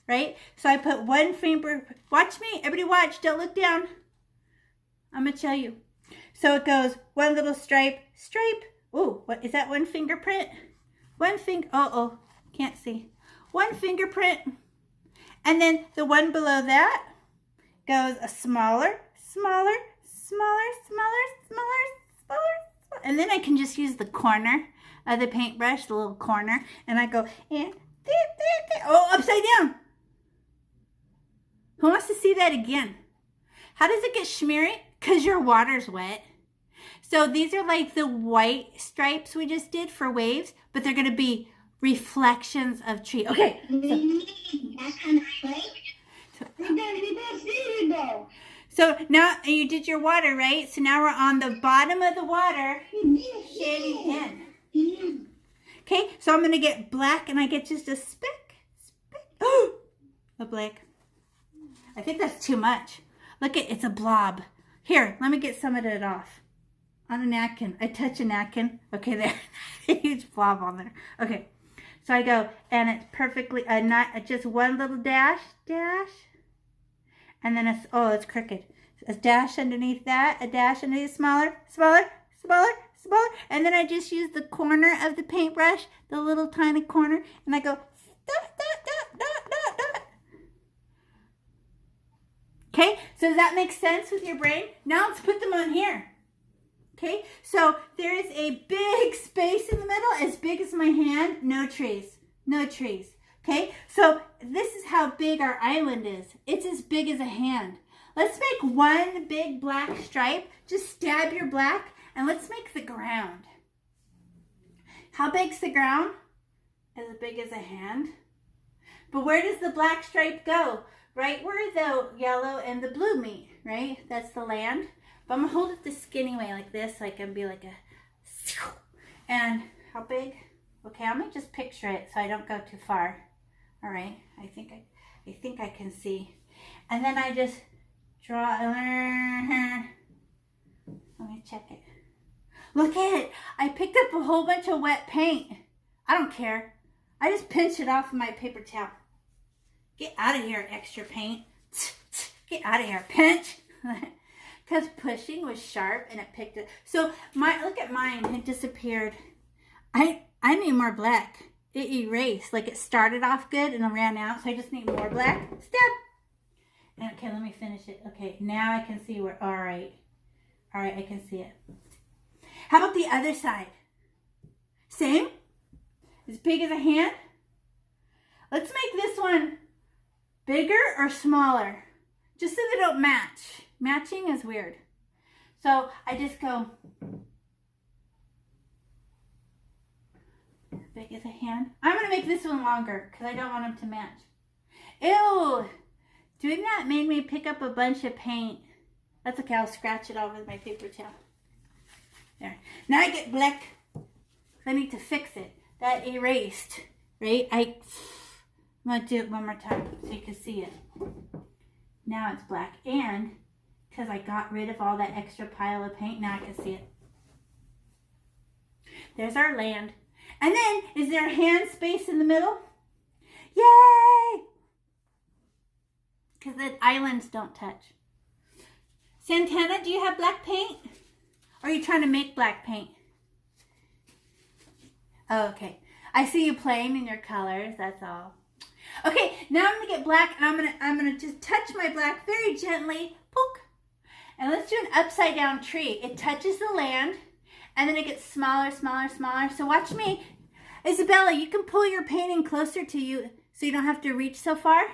right? So I put 1 finger, watch me. Everybody watch. Don't look down. I'm going to show you. So it goes 1 little stripe. Ooh, what is that? 1 fingerprint? 1 finger, oh, can't see. 1 fingerprint. And then the one below that goes a smaller. And then I can just use the corner of the paintbrush, the little corner, and I go, and oh, upside down. Who wants to see that again? How does it get shimmery? Because your water's wet. So these are like the white stripes we just did for waves, but they're going to be reflections of tree. Okay. That kind of plate? So now you did your water, right? So now we're on the bottom of the water, shading in. Okay, so I'm going to get black, and I get just a speck. Oh, a black. I think that's too much. Look, it's a blob. Here, let me get some of it off. On a napkin. I touch a napkin. Okay, there. A huge blob on there. Okay, so I go, and it's perfectly, not just 1 little dash. And then it's crooked. A dash underneath that, a dash underneath, smaller. And then I just use the corner of the paintbrush, the little tiny corner, and I go, dot. Okay, so does that make sense with your brain? Now let's put them on here. Okay, so there is a big space in the middle, as big as my hand. No trees, no trees. Okay, so this is how big our island is. It's as big as a hand. Let's make one big black stripe. Just stab your black and let's make the ground. How big's the ground? As big as a hand. But where does the black stripe go? Right where the yellow and the blue meet, right? That's the land. But I'm gonna hold it the skinny way like this so I can be like a, and how big? Okay, I'm gonna just picture it so I don't go too far. All right, I think I can see. And then I just draw, let me check it. Look at it, I picked up a whole bunch of wet paint. I don't care. I just pinched it off of my paper towel. Get out of here, extra paint. Get out of here, pinch. Because pushing was sharp and it picked it. So look at mine, it disappeared. I need more black. It erased, like it started off good and it ran out. So I just need more black. Step. Okay, let me finish it. Okay, now I can see where, all right, I can see it. How about the other side? Same? As big as a hand? Let's make this one bigger or smaller, just so they don't match. Matching is weird. So I just go big as a hand. I'm gonna make this one longer because I don't want them to match. Ew, doing that made me pick up a bunch of paint. That's okay, I'll scratch it off with my paper towel. There, now I get black. I need to fix it. That erased, right? I'm gonna do it one more time so you can see it. Now it's black, and because I got rid of all that extra pile of paint, now I can see it. There's our land. And then, is there a hand space in the middle? Yay! Because the islands don't touch. Santana, do you have black paint? Or are you trying to make black paint? Oh, okay. I see you playing in your colors, that's all. Okay, now I'm gonna get black and I'm gonna just touch my black very gently. Poke. And let's do an upside down tree. It touches the land and then it gets smaller, smaller, smaller. So watch me. Isabella, you can pull your painting closer to you so you don't have to reach so far.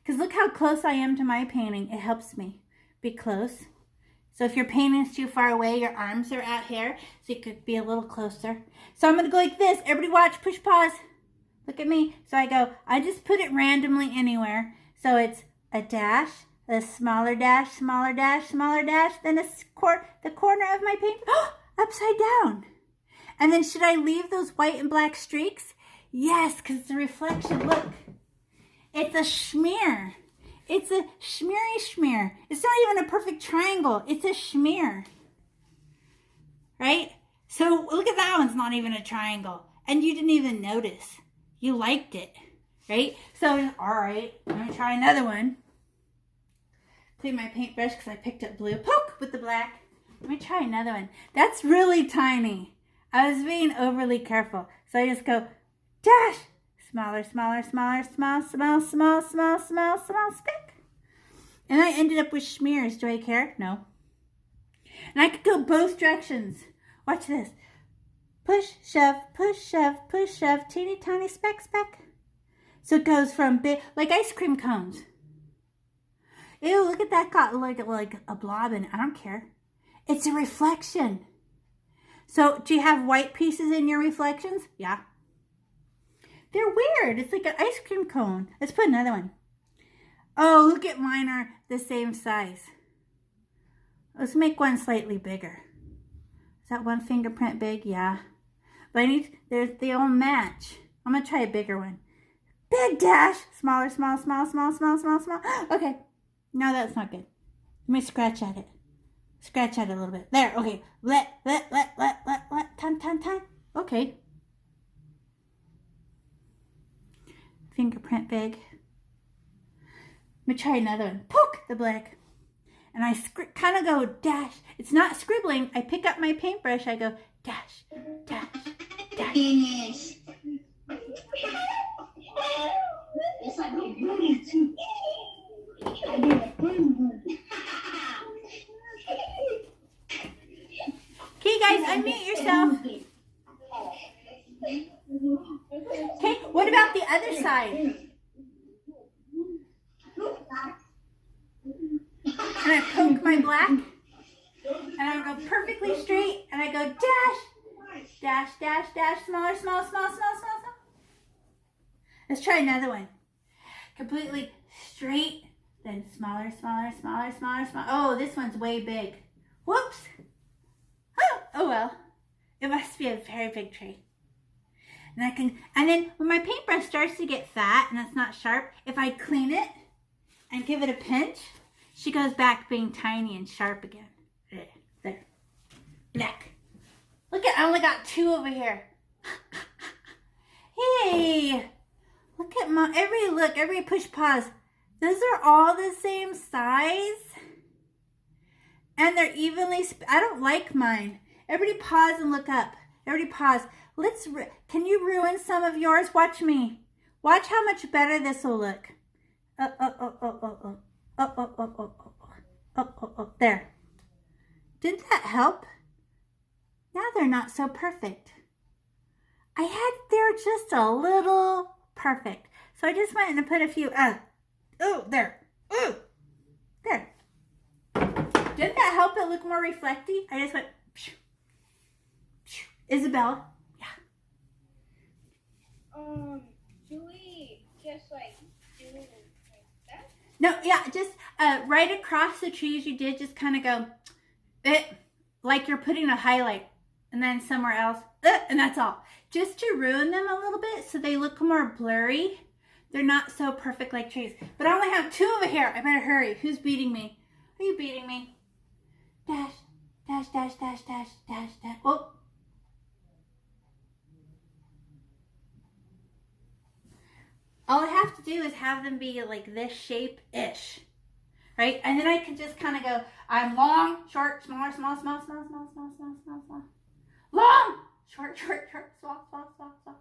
Because look how close I am to my painting. It helps me be close. So if your painting is too far away, your arms are out here, so you could be a little closer. So I'm gonna go like this. Everybody watch, push pause. Look at me. So I go, I just put it randomly anywhere. So it's a dash, a smaller dash, smaller dash, smaller dash, then the corner of my paint, upside down. And then should I leave those white and black streaks? Yes, because it's a reflection. Look, it's a schmear. It's a schmeary schmear. It's not even a perfect triangle. It's a schmear. Right? So look at that one's not even a triangle. And you didn't even notice. You liked it. Right? So, all right. I'm going to try another one. Clean my paintbrush because I picked up blue. Poke with the black. Let me try another one. That's really tiny. I was being overly careful. So I just go, dash. Smaller, smaller, smaller, small, small, small, small, small, small, stick. And I ended up with schmears. Do I care? No. And I could go both directions. Watch this. Push, shove, push, shove, push, shove, teeny tiny speck, speck. So it goes from big, like ice cream cones. Ew, look at that, got like a blob in it. I don't care. It's a reflection. So do you have white pieces in your reflections? Yeah. They're weird. It's like an ice cream cone. Let's put another one. Oh, look at mine are the same size. Let's make one slightly bigger. Is that one fingerprint big? Yeah. But I need, they all match. I'm going to try a bigger one. Big dash. Smaller, small, small, small, small, small, small. Okay. No, that's not good. Let me scratch at it. Scratch at it a little bit. There. Okay. Let. Time. Okay. Fingerprint big. Let me try another one. Poke the black. And I kind of go dash. It's not scribbling. I pick up my paintbrush. I go dash, dash, dash. Finish. It's like a booty too. I did a Okay, guys, unmute yourself. Okay, what about the other side? And I poke my black, and I go perfectly straight, and I go dash, dash, dash, dash, smaller, small, small, small, small, small. Let's try another one. Completely straight, then smaller, smaller, smaller, smaller, smaller. Oh, this one's way big. Whoops. Oh well. It must be a very big tree. And then when my paintbrush starts to get fat and it's not sharp, if I clean it and give it a pinch, she goes back being tiny and sharp again. There. Black. Look at, I only got 2 over here. Hey. Look at every push pause. Those are all the same size. And they're evenly, I don't like mine. Everybody pause and look up. Everybody pause. Can you ruin some of yours? Watch me. Watch how much better this will look. There. Didn't that help? Now they're not so perfect. They're just a little perfect. So I just went and put a few, there. Ooh, there. Didn't that help it look more reflecty? I just went, phew, phew. Isabella? Yeah. Do we just like do like that? No, yeah, just right across the trees you did, just kind of go, like you're putting a highlight, and then somewhere else, and that's all. Just to ruin them a little bit so they look more blurry. They're not so perfect like trees. But I only have 2 over here. I better hurry. Who's beating me? Are you beating me? Dash, dash, dash, dash, dash, dash, dash. Oh. All I have to do is have them be like this shape-ish. Right? And then I can just kind of go, I'm long, short, smaller, small, small, small, small, small, small, small, small. Long, short, short, short, small, small, small, small.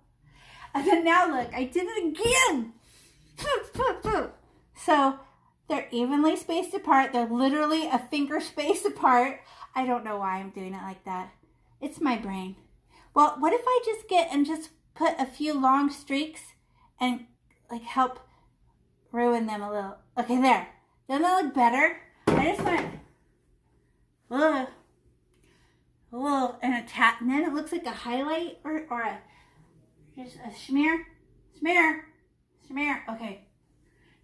And then now look, I did it again. So they're evenly spaced apart. They're literally a finger space apart. I don't know why I'm doing it like that. It's my brain. Well, what if I just put a few long streaks and like help ruin them a little? Okay, there. Doesn't that look better? I just went, and a tap, and then it looks like a highlight or just a smear. Okay.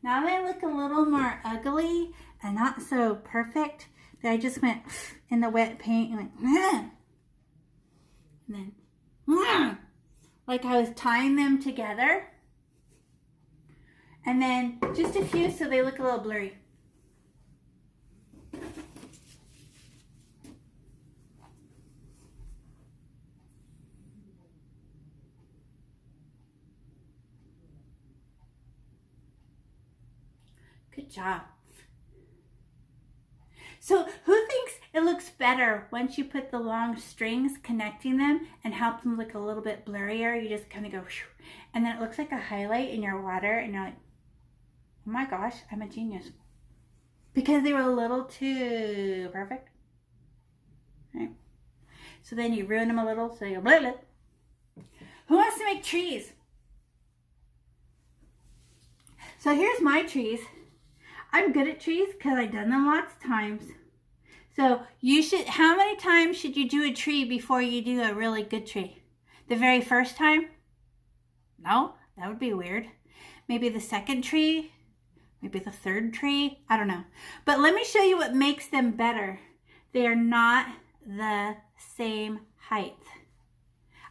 Now they look a little more ugly and not so perfect. But I just went in the wet paint and went, and then, like I was tying them together. And then just a few so they look a little blurry. Good job. So who thinks it looks better once you put the long strings connecting them and help them look a little bit blurrier? You just kind of go, and then it looks like a highlight in your water, and you're like, oh my gosh, I'm a genius. Because they were a little too perfect. Right? So then you ruin them a little, so you go, blah, blah. Who wants to make trees? So here's my trees. I'm good at trees because I've done them lots of times. So how many times should you do a tree before you do a really good tree? The very first time? No, that would be weird. Maybe the second tree? Maybe the third tree? I don't know. But let me show you what makes them better. They are not the same height.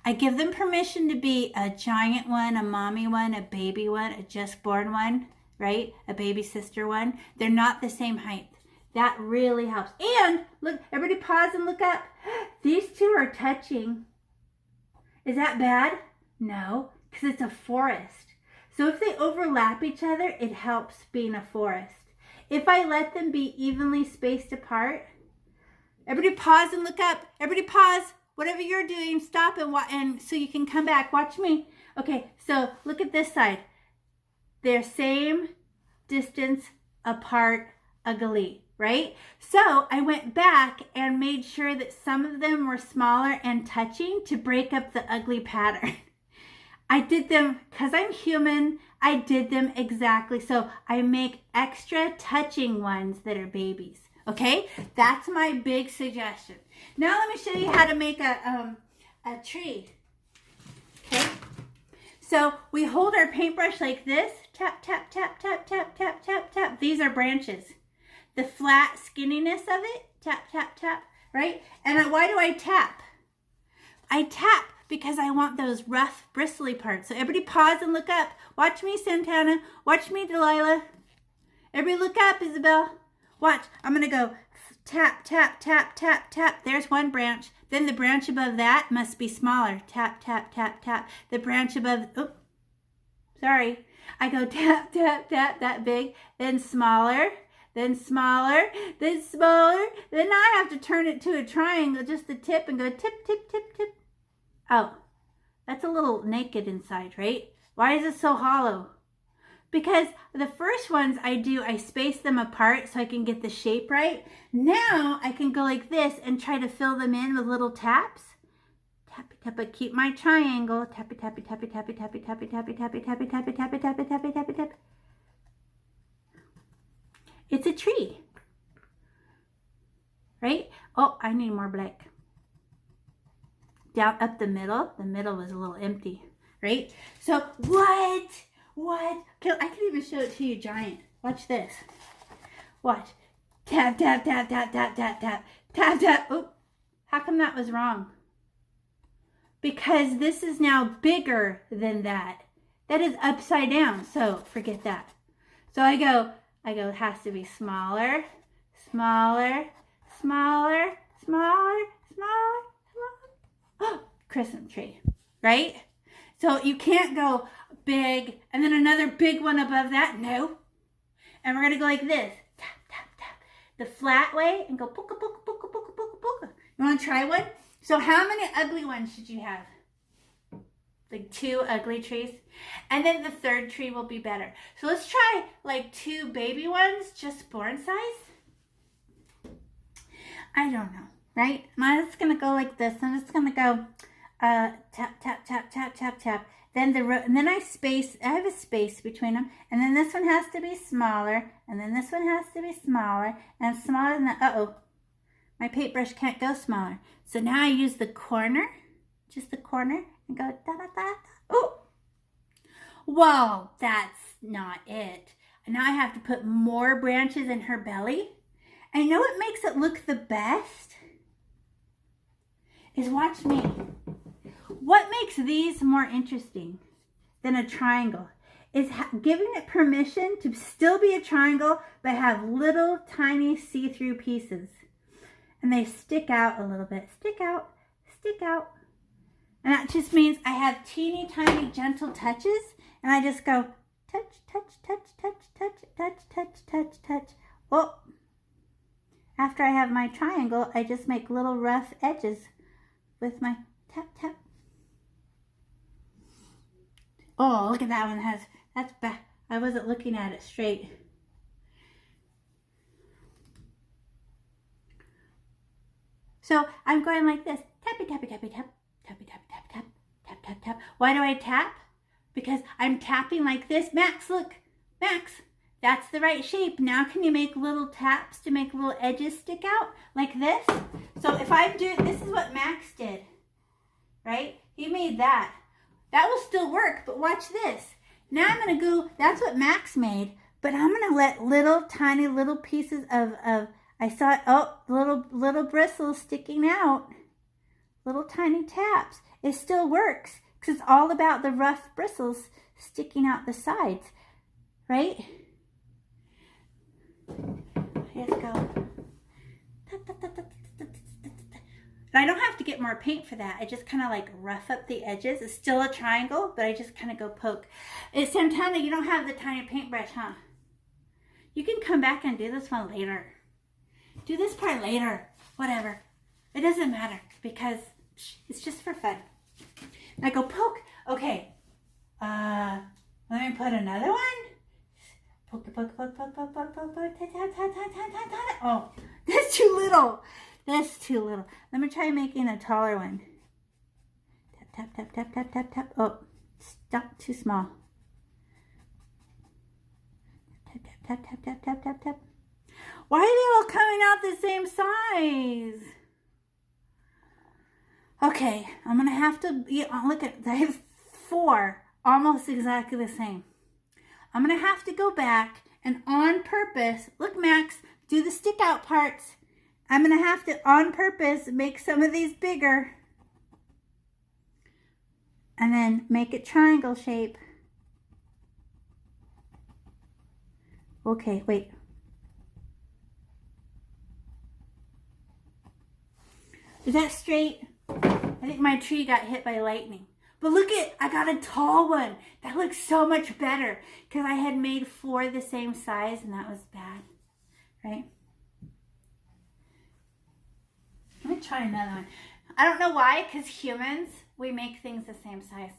I give them permission to be a giant one, a mommy one, a baby one, a just born one, right? A baby sister one. They're not the same height. That really helps. And look, everybody pause and look up. These 2 are touching. Is that bad? No, because it's a forest. So if they overlap each other, it helps being a forest. If I let them be evenly spaced apart, everybody pause and look up. Everybody pause. Whatever you're doing, stop and so you can come back. Watch me. Okay, so look at this side. They're same distance apart ugly, right? So I went back and made sure that some of them were smaller and touching to break up the ugly pattern. I did them, because I'm human, I did them exactly. So I make extra touching ones that are babies. Okay, that's my big suggestion. Now let me show you how to make a tree. Okay, so we hold our paintbrush like this. Tap, tap, tap, tap, tap, tap, tap, tap. These are branches. The flat skinniness of it, tap, tap, tap, right? And why do I tap? I tap because I want those rough, bristly parts. So everybody pause and look up. Watch me, Santana. Watch me, Delilah. Everybody look up, Isabel. Watch. I'm going to go tap, tap, tap, tap, tap. There's one branch. Then the branch above that must be smaller. Tap, tap, tap, tap. The branch above, oops, sorry. I go tap, tap, tap, that big. Then smaller, then smaller, then smaller. Then I have to turn it to a triangle, just the tip, and go tip, tip, tip, tip. Oh, that's a little naked inside, right? Why is it so hollow? Because the first ones I do, I space them apart so I can get the shape right. Now I can go like this and try to fill them in with little taps. Tappy, tappy, keep my triangle. Tappy, tappy, tappy, tappy, tappy, tappy, tappy, tappy, tappy, tappy, tappy, tappy, tappy, tappy, tappy. It's a tree, right? Oh, I need more black. Down up the middle was a little empty, right? So what? Okay, I can even show it to you giant. Watch this. Watch. Tap, tap, tap, tap, tap, tap, tap, tap, tap. Oop. How come that was wrong? Because this is now bigger than that. That is upside down, so forget that. So I go, it has to be smaller, smaller, smaller, smaller, smaller, smaller. Oh, Christmas tree, right? So you can't go big and then another big one above that. No. And we're going to go like this. Tap, tap, tap. The flat way and go puka, puka, puka, puka, puka, puka. You want to try one? So how many ugly ones should you have? Like 2 ugly trees. And then the third tree will be better. So let's try like 2 baby ones, just born size. I don't know, right? I'm just going to go like this. I'm just going to go tap, tap, tap, tap, tap, tap. Then and then I have a space between them. And then this one has to be smaller. And then this one has to be smaller. And smaller than that. Uh-oh. My paintbrush can't go smaller. So now I use the corner. Just the corner. And go da da da da. Oh! Whoa, that's not it. And now I have to put more branches in her belly. And you know what makes it look the best? Is watch me. What makes these more interesting than a triangle is giving it permission to still be a triangle, but have little tiny see-through pieces. And they stick out a little bit. Stick out, stick out. And that just means I have teeny tiny gentle touches. And I just go touch, touch, touch, touch, touch, touch, touch, touch, touch. Oh, after I have my triangle, I just make little rough edges with my tap, tap. Oh, look at that one. That's bad. I wasn't looking at it straight. So I'm going like this. Tappy, tappy, tappy, tap. Tappy, tappy, tap, tap. Tap, tap, tap. Why do I tap? Because I'm tapping like this. Max, look. Max, that's the right shape. Now can you make little taps to make little edges stick out like this? So if I'm doing, this is what Max did, right? He made that. That will still work, but watch this. Now I'm going to go, that's what Max made, but I'm going to let little tiny little pieces of I saw, oh, little bristles sticking out. Little tiny taps. It still works because it's all about the rough bristles sticking out the sides, right? Let's go. And I don't have to get more paint for that. I just kind of like rough up the edges. It's still a triangle, but I just kind of go poke. It's Santana, you don't have the tiny paintbrush, huh? You can come back and do this one later. Do this part later. Whatever. It doesn't matter because it's just for fun. And I go poke. Okay. Let me put another one. Poke, poke, poke, poke, poke, poke, poke, poke. Tap, tap, tap, tap, tap, tap, tap. Oh, that's too little. That's too little. Let me try making a taller one. Tap, tap, tap, tap, tap, tap. Oh, stop. Too small. Tap, tap, tap, tap, tap, tap, tap. Why are they all coming out the same size? Okay, I'm going to have to, look at, I have 4 almost exactly the same. I'm going to have to go back and on purpose, look Max, do the stick out parts. I'm going to have to on purpose make some of these bigger. And then make it triangle shape. Okay, wait. Is that straight? I think my tree got hit by lightning. But look at, I got a tall one. That looks so much better because I had made 4 the same size and that was bad, right? Let me try another one. I don't know why, because humans, we make things the same size.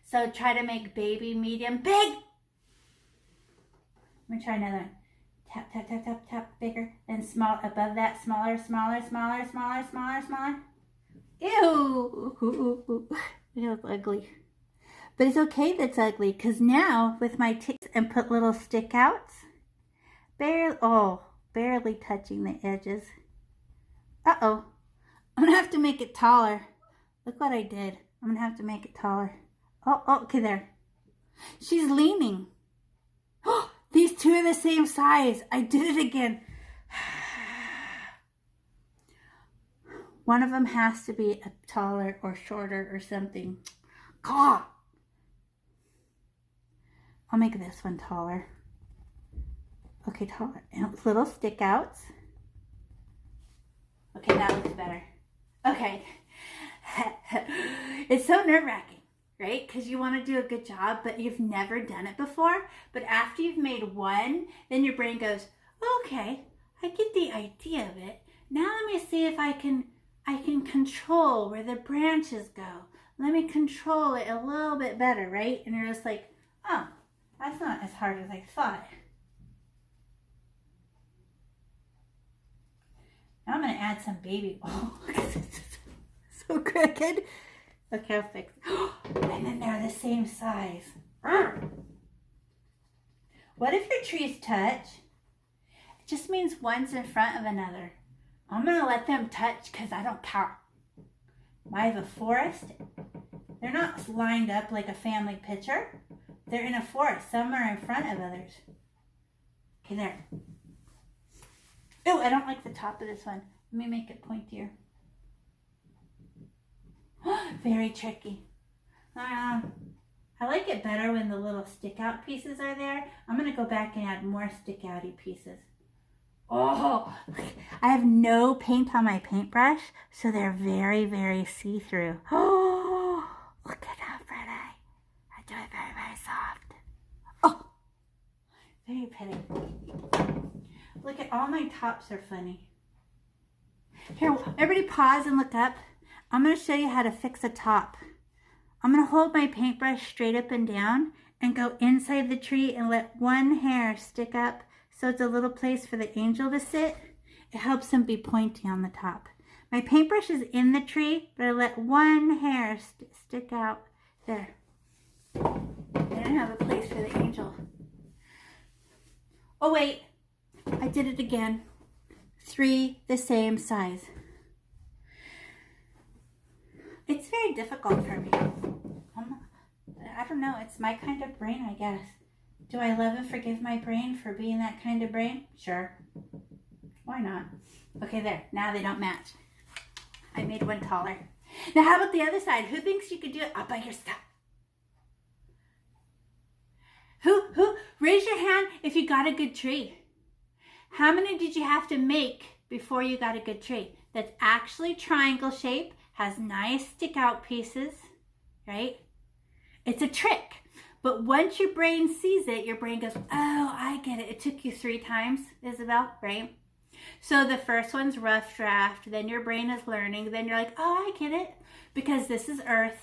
So try to make baby, medium, big. Let me try another one. Tap, tap, tap, tap, tap, bigger. And small, above that, smaller, smaller, smaller, smaller, smaller, smaller. Ew. It looks ugly. But it's okay that's ugly, because now with my ticks and put little stick outs, barely touching the edges. Uh-oh. I'm going to have to make it taller. Look what I did. I'm going to have to make it taller. Oh, okay, there. She's leaning. Oh, these 2 are the same size. I did it again. One of them has to be a taller or shorter or something. God. I'll make this one taller. Okay, taller. And little stick outs. Okay, that looks better. Okay. It's so nerve-wracking, right? Because you want to do a good job, but you've never done it before. But after you've made one, then your brain goes, okay, I get the idea of it. Now let me see if I can control where the branches go. Let me control it a little bit better, right? And you're just like, oh, that's not as hard as I thought. Now I'm going to add some baby oil. So crooked. Okay, I'll fix it. And then they're the same size. What if your trees touch? It just means one's in front of another. I'm going to let them touch because I don't care. I have a forest. They're not lined up like a family picture. They're in a forest. Some are in front of others. Okay, there. Oh, I don't like the top of this one. Let me make it pointier. Very tricky. I like it better when the little stick out pieces are there. I'm going to go back and add more stick outy pieces. Oh, I have no paint on my paintbrush, so they're very, very see-through. Oh, look at how pretty. I do it very, very soft. Oh, very pretty. Look at all my tops are funny. Here, everybody pause and look up. I'm going to show you how to fix a top. I'm going to hold my paintbrush straight up and down and go inside the tree and let one hair stick up so it's a little place for the angel to sit. It helps him be pointy on the top. My paintbrush is in the tree, but I let one hair stick out there. I didn't have a place for the angel. Oh wait, I did it again. 3 the same size. It's very difficult for me. I don't know, it's my kind of brain, I guess. Do I love and forgive my brain for being that kind of brain? Sure. Why not? Okay, there. Now they don't match. I made one taller. Now how about the other side? Who thinks you could do it all by yourself? Who? Raise your hand if you got a good tree. How many did you have to make before you got a good tree? That's actually triangle shape, has nice stick out pieces, right? It's a trick. But once your brain sees it, your brain goes, oh, I get it. It took you 3 times, Isabel, right? So the first one's rough draft. Then your brain is learning. Then you're like, oh, I get it. Because this is Earth.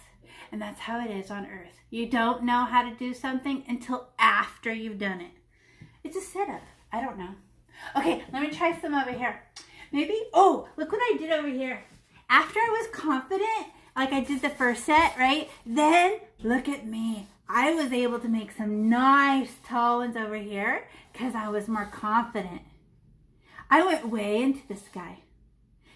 And that's how it is on Earth. You don't know how to do something until after you've done it. It's a setup. I don't know. Okay, let me try some over here. Maybe, oh, look what I did over here. After I was confident, like I did the first set, right? Then, look at me. I was able to make some nice tall ones over here because I was more confident. I went way into the sky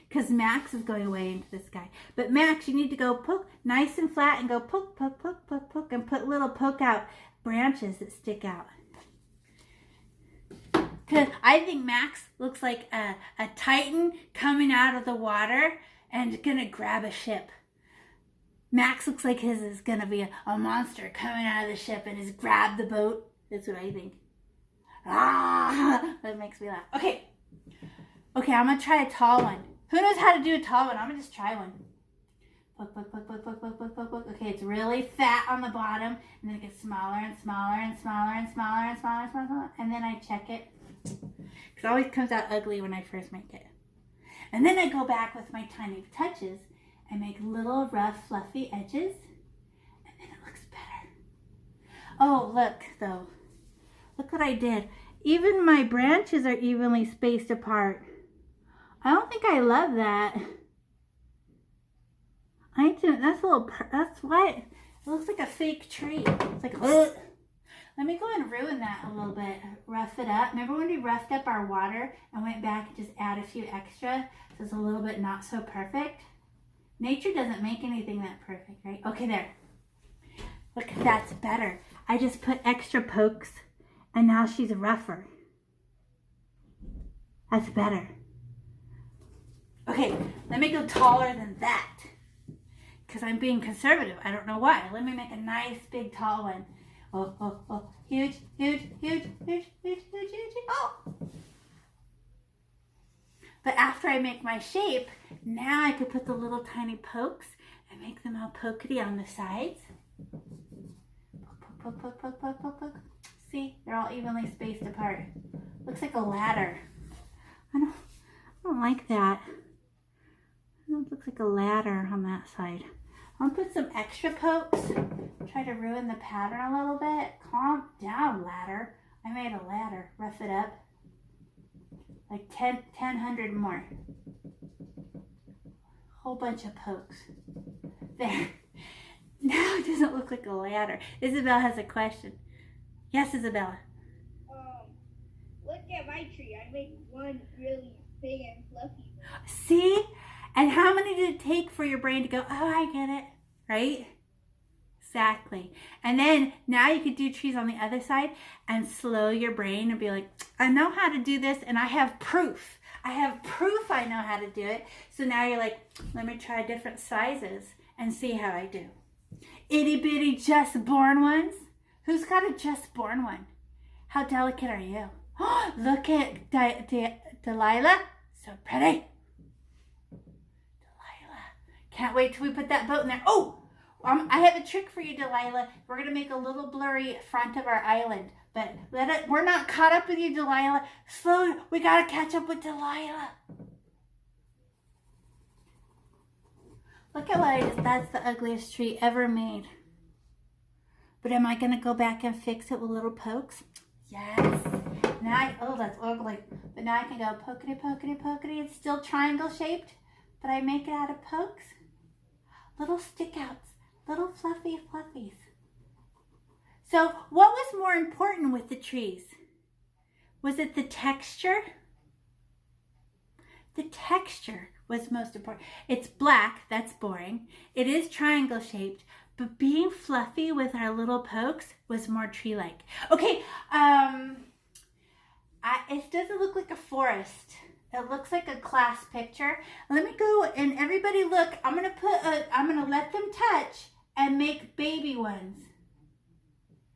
because Max is going way into the sky. But Max, you need to go poke nice and flat and go poke, poke, poke, poke, poke, and put little poke out branches that stick out. Because I think Max looks like a titan coming out of the water and gonna grab a ship. Max looks like his is gonna be a monster coming out of the ship and has grabbed the boat. That's what I think. Ah, that makes me laugh. Okay, I'm gonna try a tall one. Who knows how to do a tall one? I'm gonna just try one. Poke, poke, poke, poke, poke, poke, poke, poke, poke. Okay, it's really fat on the bottom, and then it gets smaller and smaller and smaller and smaller and smaller and smaller, and then I check it. It always comes out ugly when I first make it. And then I go back with my tiny touches and make little rough fluffy edges, and then it looks better. Oh, look though. Look what I did. Even my branches are evenly spaced apart. I don't think I love that. That's why it looks like a fake tree. It's like, ugh. Let me go and ruin that a little bit. Rough it up. Remember when we roughed up our water and went back and just add a few extra so it's a little bit not so perfect? Nature doesn't make anything that perfect, right? Okay, there. Look, that's better. I just put extra pokes and now she's rougher. That's better. Okay, let me go taller than that because I'm being conservative. I don't know why. Let me make a nice big tall one. Oh, oh, oh, huge, huge, huge, huge, huge, huge, huge, huge. Oh! But after I make my shape, now I could put the little tiny pokes and make them all pokety on the sides. Poke, poke, poke, poke, poke, poke, poke. See, they're all evenly spaced apart. Looks like a ladder. I don't like that. It looks like a ladder on that side. I'll put some extra pokes. Try to ruin the pattern a little bit. Calm down, ladder. I made a ladder. Rough it up. Like 1,000 more. Whole bunch of pokes. There. Now it doesn't look like a ladder. Isabel has a question. Yes, Isabella. Look at my tree. I made one really big and fluffy. See? And how many did it take for your brain to go, oh, I get it, right? Exactly. And then now you could do trees on the other side and slow your brain and be like, I know how to do this and I have proof. I have proof I know how to do it. So now you're like, let me try different sizes and see how I do. Itty bitty just born ones. Who's got a just born one? How delicate are you? Look at Delilah. So pretty. Can't wait till we put that boat in there. Oh, I have a trick for you, Delilah. We're going to make a little blurry front of our island. But we're not caught up with you, Delilah. Slow, we got to catch up with Delilah. Look at what I did. That's the ugliest tree ever made. But am I going to go back and fix it with little pokes? Yes. Now oh, that's ugly. But now I can go pokety, pokety, pokety. It's still triangle shaped, but I make it out of pokes. Little stick outs, little fluffy fluffies. So what was more important with the trees? Was it the texture? The texture was most important. It's black, that's boring. It is triangle shaped, but being fluffy with our little pokes was more tree-like. Okay, it doesn't look like a forest. It looks like a class picture. Let me go and everybody look. I'm gonna let them touch and make baby ones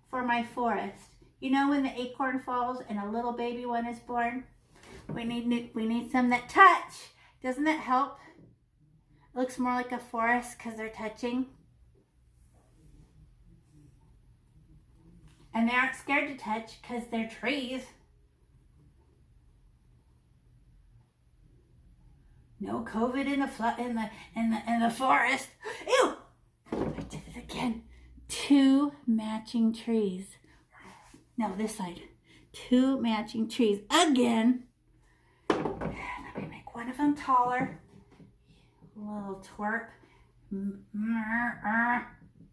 for my forest. You know when the acorn falls and a little baby one is born? We need some that touch. Doesn't that help? It looks more like a forest because they're touching. And they aren't scared to touch because they're trees. No COVID in the forest. Ew! I did it again. 2 matching trees. No, this side. 2 matching trees again. Let me make one of them taller. A little twerp.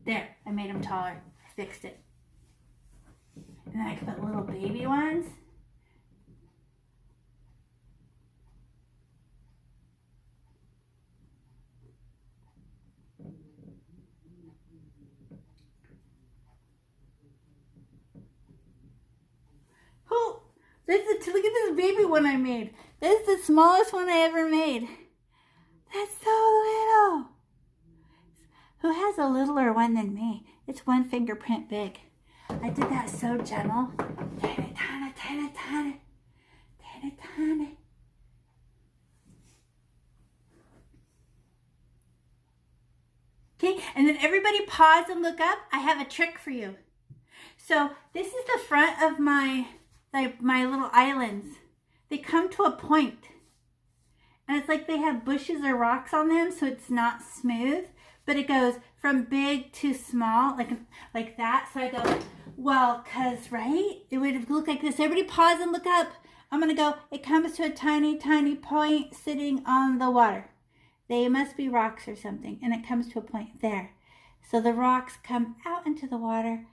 There, I made them taller. I fixed it. And then I can put little baby ones. Oh, look at this baby one I made. This is the smallest one I ever made. That's so little. Who has a littler one than me? It's 1 fingerprint big. I did that so gentle. Tiny, tiny, tiny, tiny. Tiny, tiny. Okay, and then everybody pause and look up. I have a trick for you. So this is the front of my little islands. They come to a point. And it's like they have bushes or rocks on them, so it's not smooth. But it goes from big to small, like that. So I go, well, because, right? It would look like this. Everybody pause and look up. I'm going to go, it comes to a tiny, tiny point sitting on the water. They must be rocks or something. And it comes to a point there. So the rocks come out into the water.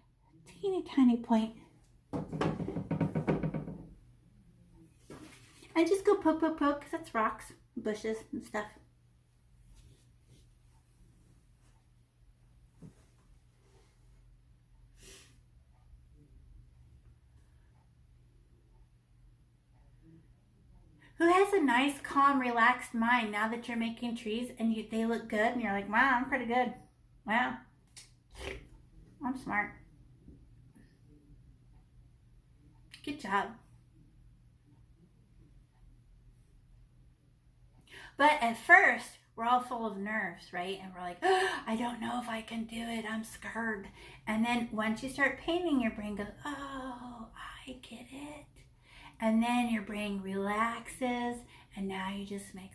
Teeny, tiny point. And just go poke, poke, poke, because that's rocks, bushes, and stuff. Who has a nice, calm, relaxed mind now that you're making trees and they look good and you're like, wow, I'm pretty good. Wow, I'm smart. Good job. But at first, we're all full of nerves, right? And we're like, oh, I don't know if I can do it. I'm scared. And then once you start painting, your brain goes, oh, I get it. And then your brain relaxes, and now you just make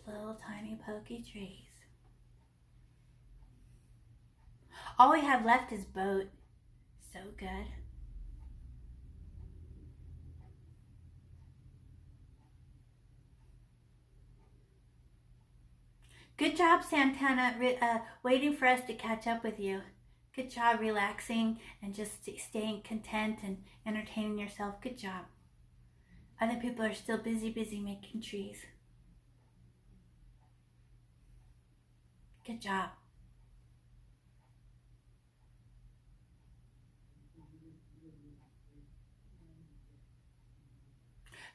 little tiny pokey trees. All we have left is boat. So good. Good job, Santana, waiting for us to catch up with you. Good job relaxing and just staying content and entertaining yourself. Good job. Other people are still busy making trees. Good job.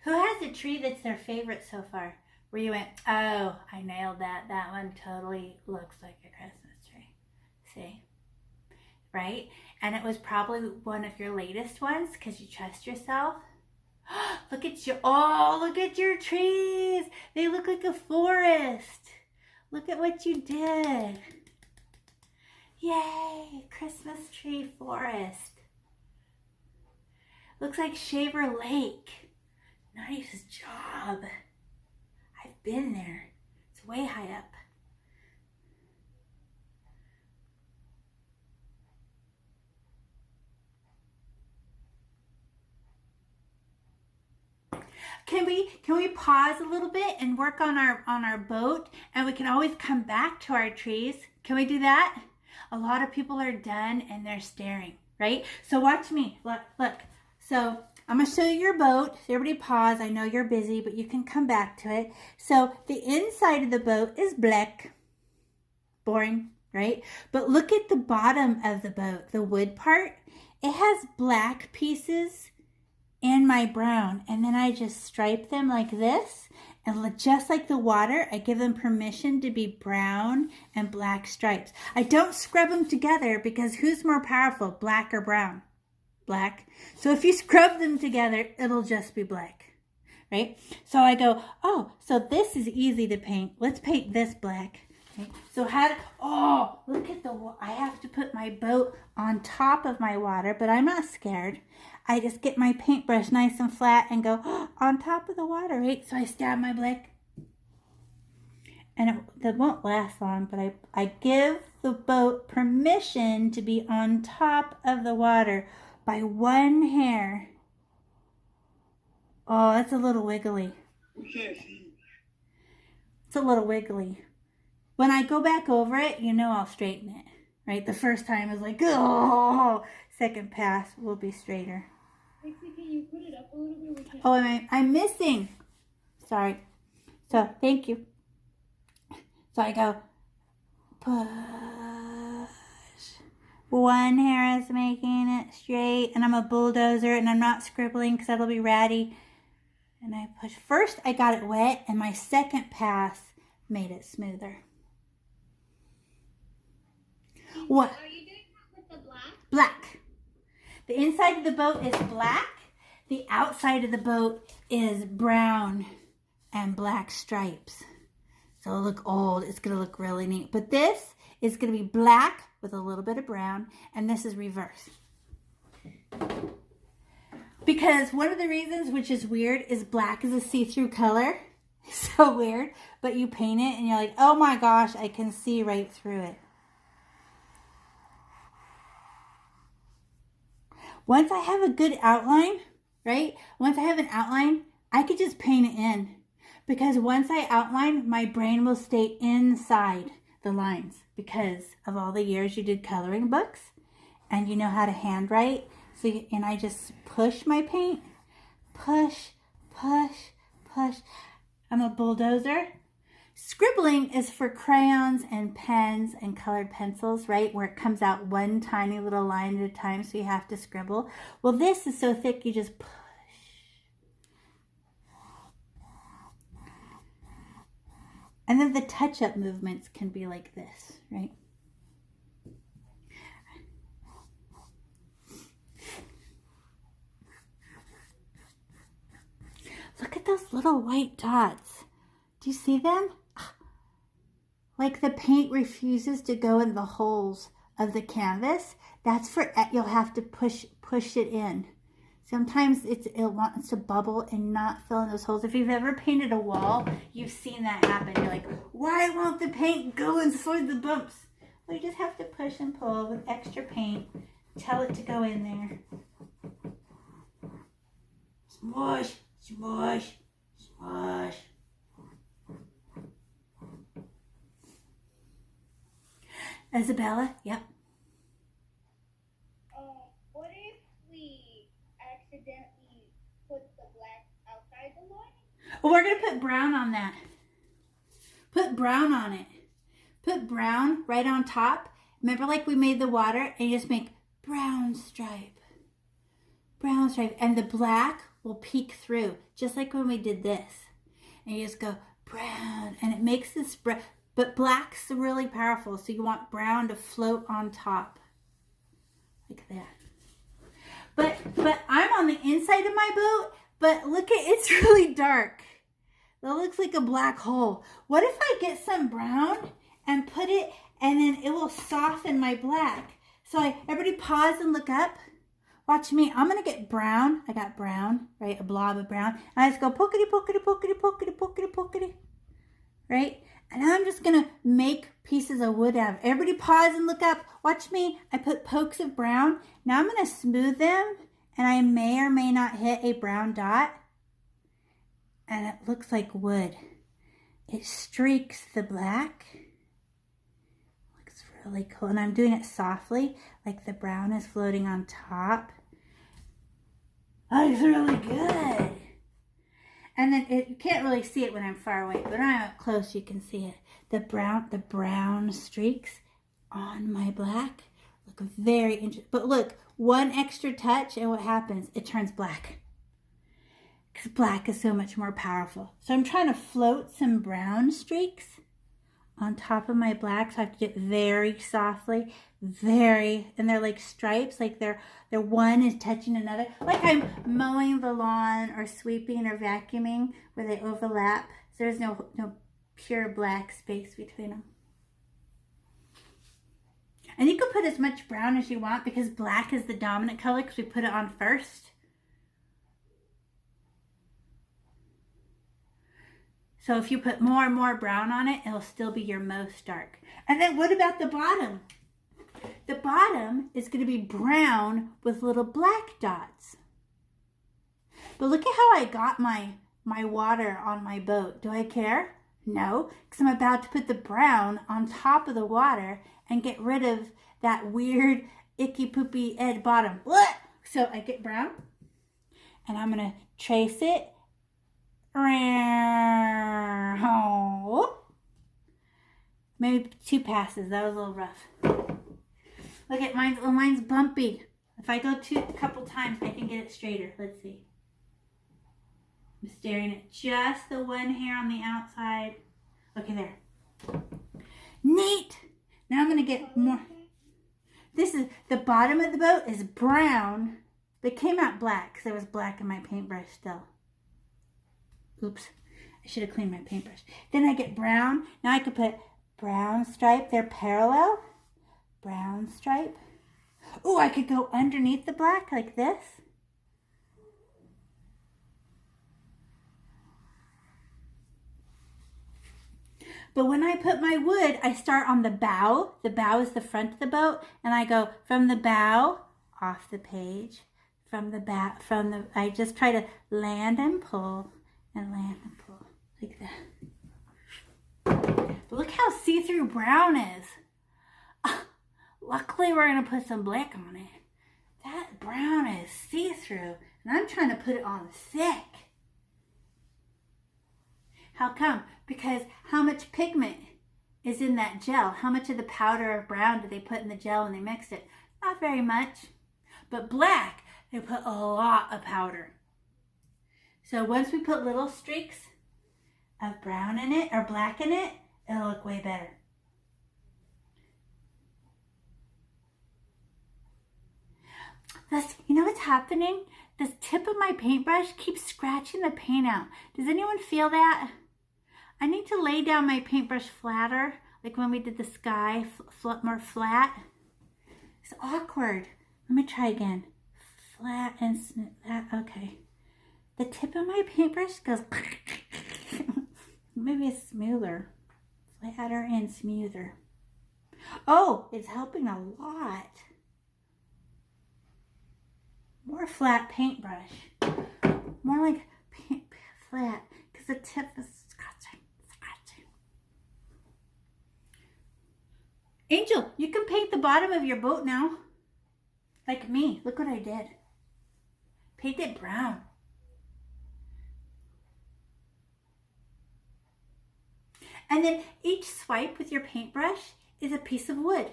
Who has a tree that's their favorite so far? Where you went, oh, I nailed that. That one totally looks like a Christmas tree. See? Right? And it was probably one of your latest ones because you trust yourself. Look at your trees. They look like a forest. Look at what you did. Yay, Christmas tree forest. Looks like Shaver Lake. Nice job. I've been there. It's way high up. Can we pause a little bit and work on our boat, and we can always come back to our trees? Can we do that? A lot of people are done and they're staring, right? So watch me. Look. So I'm going to show you your boat. So everybody pause. I know you're busy, but you can come back to it. So the inside of the boat is black. Boring, right? But look at the bottom of the boat, the wood part. It has black pieces and my brown, and then I just stripe them like this, and just like the water, I give them permission to be brown and black stripes. I don't scrub them together because who's more powerful, black or brown? Black. So if you scrub them together, it'll just be black, right? So I go, oh, so this is easy to paint. Let's paint this black. Okay. So look at I have to put my boat on top of my water, but I'm not scared. I just get my paintbrush nice and flat and go on top of the water, right? So I stab my black. And it won't last long, but I give the boat permission to be on top of the water by one hair. Oh, that's a little wiggly. It's a little wiggly. When I go back over it, you know I'll straighten it, right? The first time is like, oh, second pass will be straighter. Dixie, can you put it up a little bit? Oh, I'm missing. Sorry. So, thank you. So I go, push. One hair is making it straight, and I'm a bulldozer, and I'm not scribbling because that'll be ratty. And I push. First, I got it wet, and my second pass made it smoother. What? Are you doing that with the black? Black. The inside of the boat is black. The outside of the boat is brown and black stripes. So it'll look old. It's going to look really neat. But this is going to be black with a little bit of brown, and this is reverse. Because one of the reasons, which is weird, is black is a see-through color. So weird. But you paint it, and you're like, oh my gosh, I can see right through it. Once I have a good outline, right? Once I have an outline, I could just paint it in. Because once I outline, my brain will stay inside the lines because of all the years you did coloring books and you know how to handwrite. So, and I just push my paint, push, push, push. I'm a bulldozer. Scribbling is for crayons and pens and colored pencils, right? Where it comes out one tiny little line at a time, so you have to scribble. Well, this is so thick, you just push. And then the touch-up movements can be like this, right? Look at those little white dots. Do you see them? Like the paint refuses to go in the holes of the canvas. That's for, you'll have to push it in. Sometimes it wants to bubble and not fill in those holes. If you've ever painted a wall, you've seen that happen. You're like, why won't the paint go inside the bumps? Well, you just have to push and pull with extra paint. Tell it to go in there. Smush, smush, smush. Isabella, yep. What if we accidentally put the black outside the line? Well, we're going to put brown on that. Put brown on it. Put brown right on top. Remember like we made the water and you just make brown stripe. Brown stripe. And the black will peek through, just like when we did this. And you just go brown. And it makes this brown. But black's really powerful, so you want brown to float on top. Like that. But I'm on the inside of my boat, but look at, it's really dark. That looks like a black hole. What if I get some brown and put it, and then it will soften my black? So everybody pause and look up. Watch me. I'm going to get brown. I got brown, right? A blob of brown. And I just go pokety, pokety, pokety, pokety, pokety, pokety. Right? And now I'm just going to make pieces of wood out of it. Everybody pause and look up. Watch me. I put pokes of brown. Now I'm going to smooth them. And I may or may not hit a brown dot. And it looks like wood. It streaks the black. Looks really cool. And I'm doing it softly. Like the brown is floating on top. That looks really good. And then you can't really see it when I'm far away, but when I'm up close, you can see it. The brown streaks on my black look very interesting. But look, one extra touch, and what happens? It turns black. Because black is so much more powerful. So I'm trying to float some brown streaks on top of my black, so I have to do it very softly, and they're like stripes, like they're one is touching another, like I'm mowing the lawn or sweeping or vacuuming where they overlap. So there's no pure black space between them. And you can put as much brown as you want because black is the dominant color because we put it on first. So if you put more and more brown on it, it'll still be your most dark. And then what about the bottom? The bottom is going to be brown with little black dots. But look at how I got my water on my boat. Do I care? No, because I'm about to put the brown on top of the water and get rid of that weird, icky, poopy edge bottom. Blah! So I get brown, and I'm going to trace it. Maybe 2 passes. That was a little rough. Look at mine's bumpy. If I go a couple times, I can get it straighter. Let's see. I'm staring at just the one hair on the outside. Okay, there. Neat. Now I'm going to get more. This is, the bottom of the boat is brown. But it came out black because there was black in my paintbrush still. Oops. I should have cleaned my paintbrush. Then I get brown. Now I could put brown stripe. They're parallel. Brown stripe. Oh, I could go underneath the black like this. But when I put my wood, I start on the bow. The bow is the front of the boat. And I go from the bow, off the page, I just try to land and pull, and land and pull, like that. But look how see-through brown is. Luckily, we're going to put some black on it. That brown is see-through, and I'm trying to put it on thick. How come? Because how much pigment is in that gel? How much of the powder of brown did they put in the gel when they mixed it? Not very much. But black, they put a lot of powder. So once we put little streaks of brown in it, or black in it, it'll look way better. You know what's happening? The tip of my paintbrush keeps scratching the paint out. Does anyone feel that? I need to lay down my paintbrush flatter, like when we did the sky, more flat. It's awkward. Let me try again. Flat and smooth. Okay. The tip of my paintbrush goes, maybe it's smoother. Flatter and smoother. Oh, it's helping a lot. More flat paintbrush. More like flat, because the tip is scratching. Angel, you can paint the bottom of your boat now. Like me. Look what I did. Paint it brown. And then each swipe with your paintbrush is a piece of wood.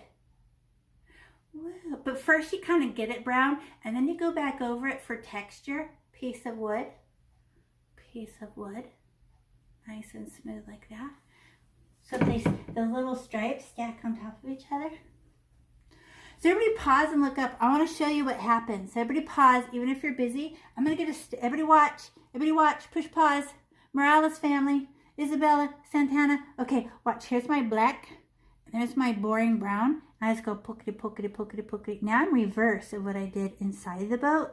Whoa. But first you kind of get it brown, and then you go back over it for texture. Piece of wood. Piece of wood. Nice and smooth like that. So the little stripes stack on top of each other. So everybody pause and look up. I want to show you what happens. So everybody pause, even if you're busy. I'm going to get everybody watch. Everybody watch. Push pause. Morales family. Isabella. Santana. Okay, watch. Here's my black. And there's my boring brown. I just go pokety, pokety, pokety, pokety. Now I'm reverse of what I did inside the boat.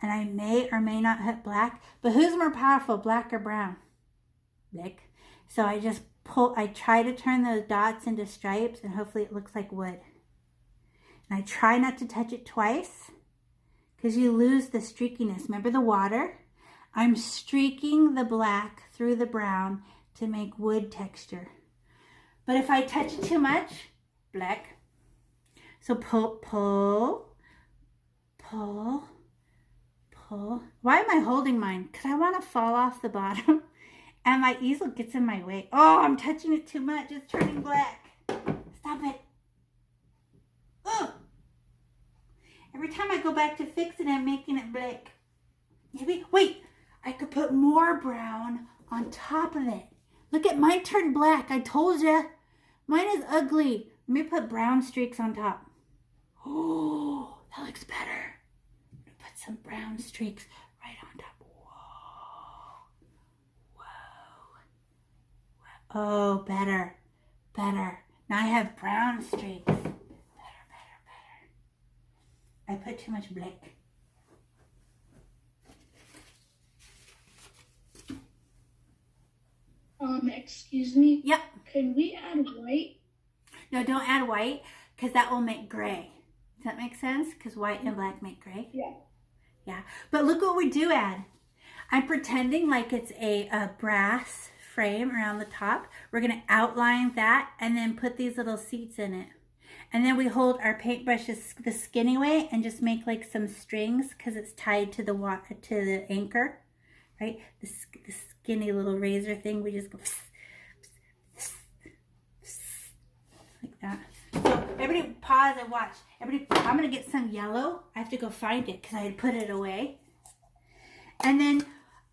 And I may or may not hit black. But who's more powerful, black or brown? Black. So I just I try to turn those dots into stripes, and hopefully it looks like wood. And I try not to touch it twice, because you lose the streakiness. Remember the water? I'm streaking the black through the brown to make wood texture. But if I touch it too much, black. So pull, pull, pull, pull. Why am I holding mine? Because I want to fall off the bottom. And my easel gets in my way. Oh, I'm touching it too much. It's turning black. Stop it. Ugh. Every time I go back to fix it, I'm making it black. Maybe, wait, I could put more brown on top of it. Look at mine turned black. I told you. Mine is ugly. Let me put brown streaks on top. Oh, that looks better. I'm going to put some brown streaks right on top. Oh, better, better. Now I have brown streaks. Better, better, better. I put too much black. Excuse me? Yep. Can we add white? No, don't add white, because that will make gray. Does that make sense? Because white and black make gray. Yeah. Yeah. But look what we do add. I'm pretending like it's a brass frame around the top. We're going to outline that and then put these little seats in it. And then we hold our paintbrushes the skinny way and just make like some strings because it's tied to the anchor, right? The skinny little razor thing. We just go like that. So everybody pause and watch. Everybody, I'm going to get some yellow. I have to go find it because I had put it away. And then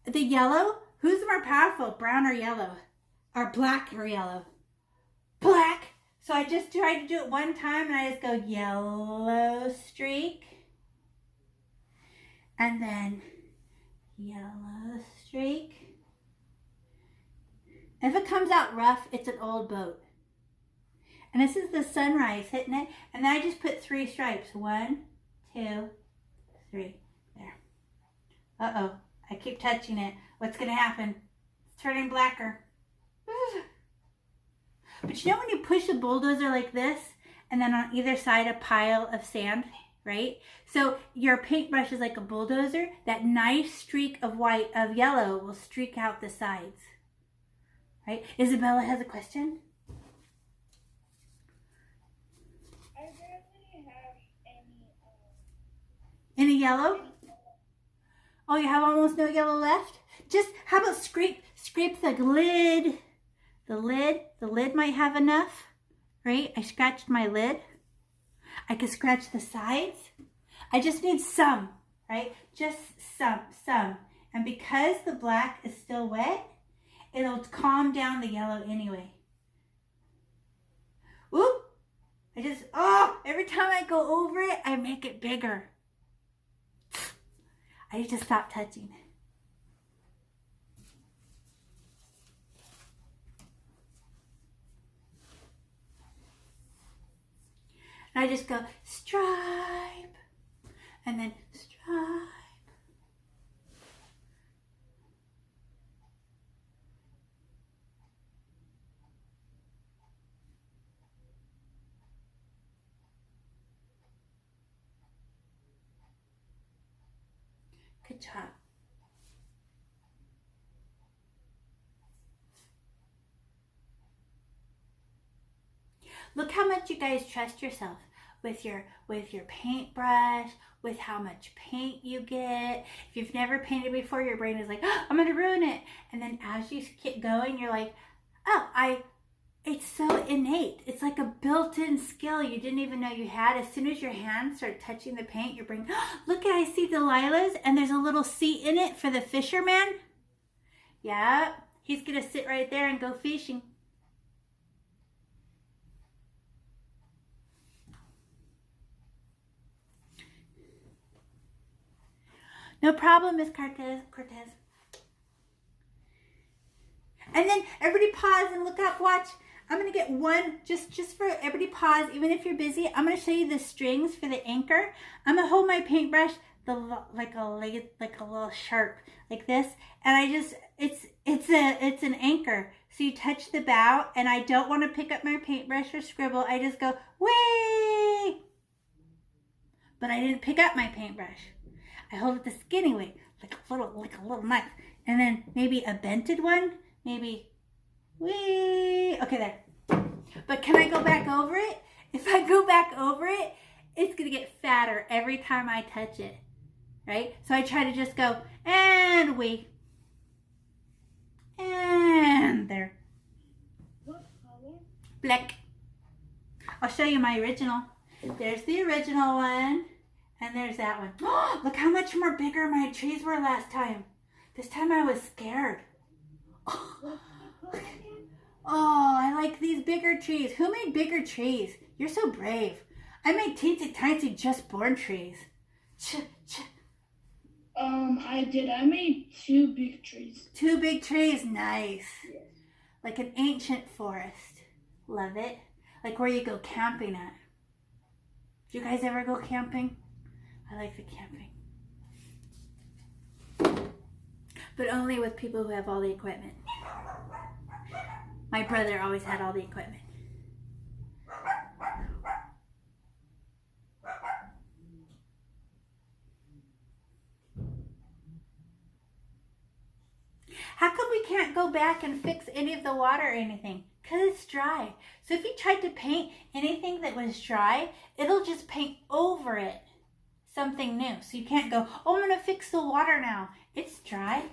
the yellow, who's more powerful, brown or yellow? Or black or yellow? Black. So I just tried to do it one time and I just go yellow streak. And then yellow streak. If it comes out rough, it's an old boat. And this is the sunrise hitting it. And then I just put 3 stripes. 1, 2, 3. There. Uh-oh. I keep touching it. What's going to happen? It's turning blacker. But you know when you push a bulldozer like this, and then on either side a pile of sand, right? So your paintbrush is like a bulldozer. That nice streak of yellow will streak out the sides, right? Isabella has a question. I rarely have Any yellow? Oh, you have almost no yellow left? Just, how about scrape the lid? The lid might have enough, right? I scratched my lid. I could scratch the sides. I just need some, right? Just some. And because the black is still wet, it'll calm down the yellow anyway. Oop! Every time I go over it, I make it bigger. I need to stop touching it. And I just go stripe and then stripe. Good job. Look how much you guys trust yourself with your paintbrush, with how much paint you get. If you've never painted before, your brain is like, oh, I'm gonna ruin it. And then as you keep going, you're like, oh, it's so innate. It's like a built-in skill you didn't even know you had. As soon as your hands start touching the paint, your brain, oh, look, I see the lilas, and there's a little seat in it for the fisherman. Yeah, he's gonna sit right there and go fishing. No problem, Miss Cortez. And then everybody pause and look up, watch. I'm going to get one, just for everybody pause, even if you're busy. I'm going to show you the strings for the anchor. I'm going to hold my paintbrush like a little sharp, like this. And I just, it's an anchor. So you touch the bow, and I don't want to pick up my paintbrush or scribble. I just go, whee! But I didn't pick up my paintbrush. I hold it the skinny way, like a little knife. And then maybe a bented one, maybe, whee! Okay, there. But can I go back over it? If I go back over it, it's gonna get fatter every time I touch it, right? So I try to just go, and whee. And there. what color? Black. I'll show you my original. There's the original one. And there's that one. Oh, look how much more bigger my trees were last time. This time I was scared. Oh, I like these bigger trees. Who made bigger trees? You're so brave. I made teensy tiny just born trees. I did. I made 2 big trees. 2 big trees, nice. Yes. Like an ancient forest. Love it. Like where you go camping at. Do you guys ever go camping? I like the camping. But only with people who have all the equipment. My brother always had all the equipment. can't go back and fix any of the water or anything because it's dry. So if you tried to paint anything that was dry, it'll just paint over it something new. So you can't go, oh, I'm going to fix the water now. It's dry.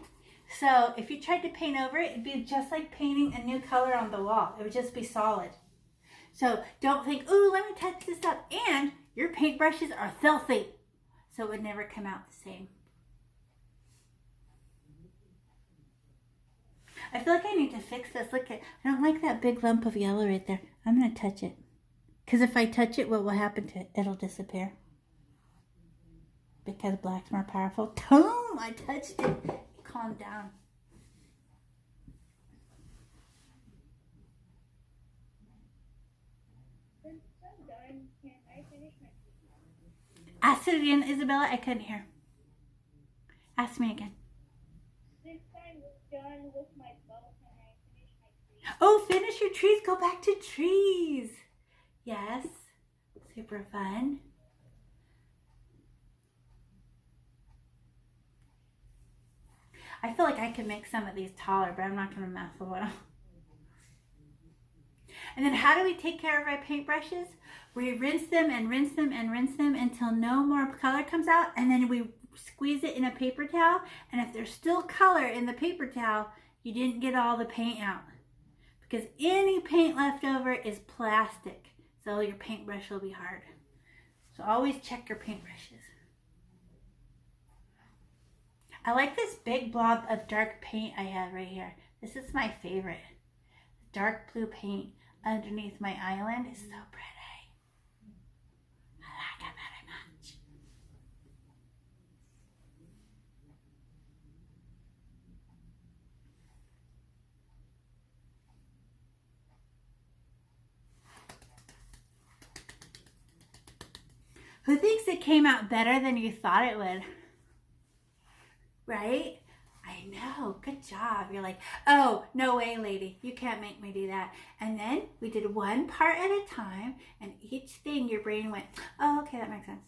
So if you tried to paint over it, it'd be just like painting a new color on the wall. It would just be solid. So don't think, ooh, let me touch this up. And your paintbrushes are filthy. So it would never come out the same. I feel like I need to fix this. Look at, I don't like that big lump of yellow right there. I'm going to touch it. Because if I touch it, what will happen to it? It'll disappear. Because black's more powerful. Boom! I touched it. Calm down. Since I'm done, can I finish my trees? Ask it again, Isabella. I couldn't hear. Ask me again. Since I'm done with my bow, can I finish my trees? Oh, finish your trees. Go back to trees. Yes. Super fun. I feel like I could make some of these taller, but I'm not going to mess with them. And then how do we take care of our paintbrushes? We rinse them and rinse them and rinse them until no more color comes out. And then we squeeze it in a paper towel. And if there's still color in the paper towel, you didn't get all the paint out. Because any paint left over is plastic. So your paintbrush will be hard. So always check your paintbrushes. I like this big blob of dark paint I have right here. This is my favorite. Dark blue paint underneath my island is so pretty. I like it very much. Who thinks it came out better than you thought it would? Right? I know. Good job. You're like, oh, no way, lady. You can't make me do that. And then we did one part at a time, and each thing your brain went, oh, okay, that makes sense.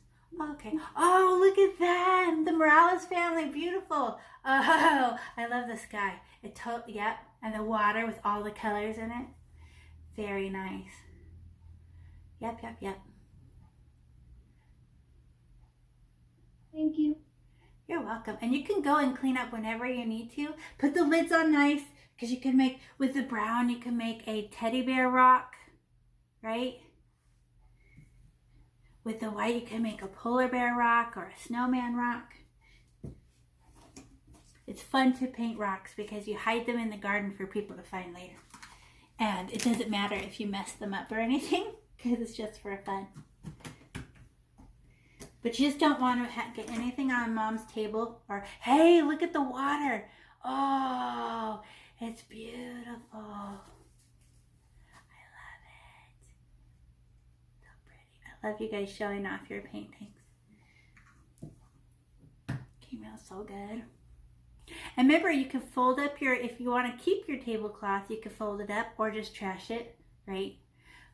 Okay. Oh, look at that. The Morales family. Beautiful. Oh, I love the sky. Yep. And the water with all the colors in it. Very nice. Yep, yep, yep. Thank you. You're welcome. And you can go and clean up whenever you need to. Put the lids on nice, because you can make, with the brown, you can make a teddy bear rock, right? With the white, you can make a polar bear rock or a snowman rock. It's fun to paint rocks because you hide them in the garden for people to find later. And it doesn't matter if you mess them up or anything, because it's just for fun. But you just don't want to get anything on mom's table or, hey, look at the water. Oh, it's beautiful. I love it. So pretty. I love you guys showing off your paintings. Came out so good. And remember, you can fold up if you want to keep your tablecloth, you can fold it up or just trash it, right?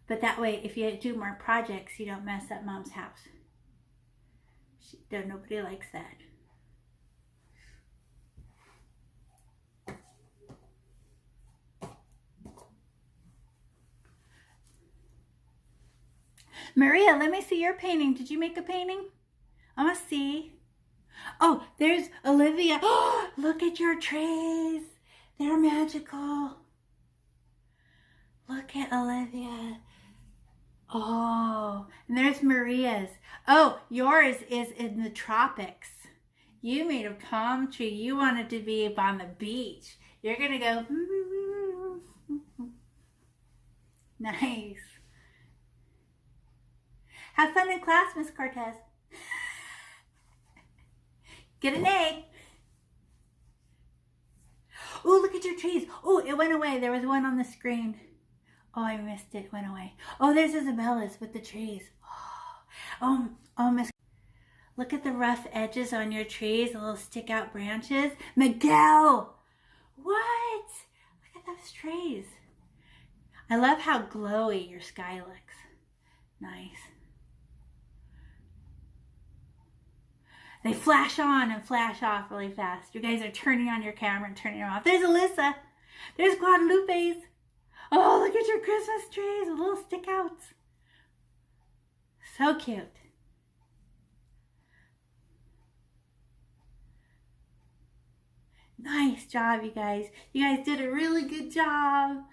But that way, if you do more projects, you don't mess up mom's house. Nobody likes that. Maria, let me see your painting. Did you make a painting? I want to see. Oh, there's Olivia. Oh, look at your trees. They're magical. Look at Olivia. Oh, and there's Maria's. Oh, yours is in the tropics. You made a palm tree. You wanted to be up on the beach. You're going to go. Nice. Have fun in class, Miss Cortez. Get an A. Oh, look at your trees. Oh, it went away. There was one on the screen. Oh, I missed it. It went away. Oh, there's Isabella's with the trees. Oh, Miss. Look at the rough edges on your trees, the little stick out branches. Miguel! What? Look at those trees. I love how glowy your sky looks. Nice. They flash on and flash off really fast. You guys are turning on your camera and turning it off. There's Alyssa. There's Guadalupe's. Oh, look at your Christmas trees with little stick outs. So cute. Nice job, you guys. You guys did a really good job.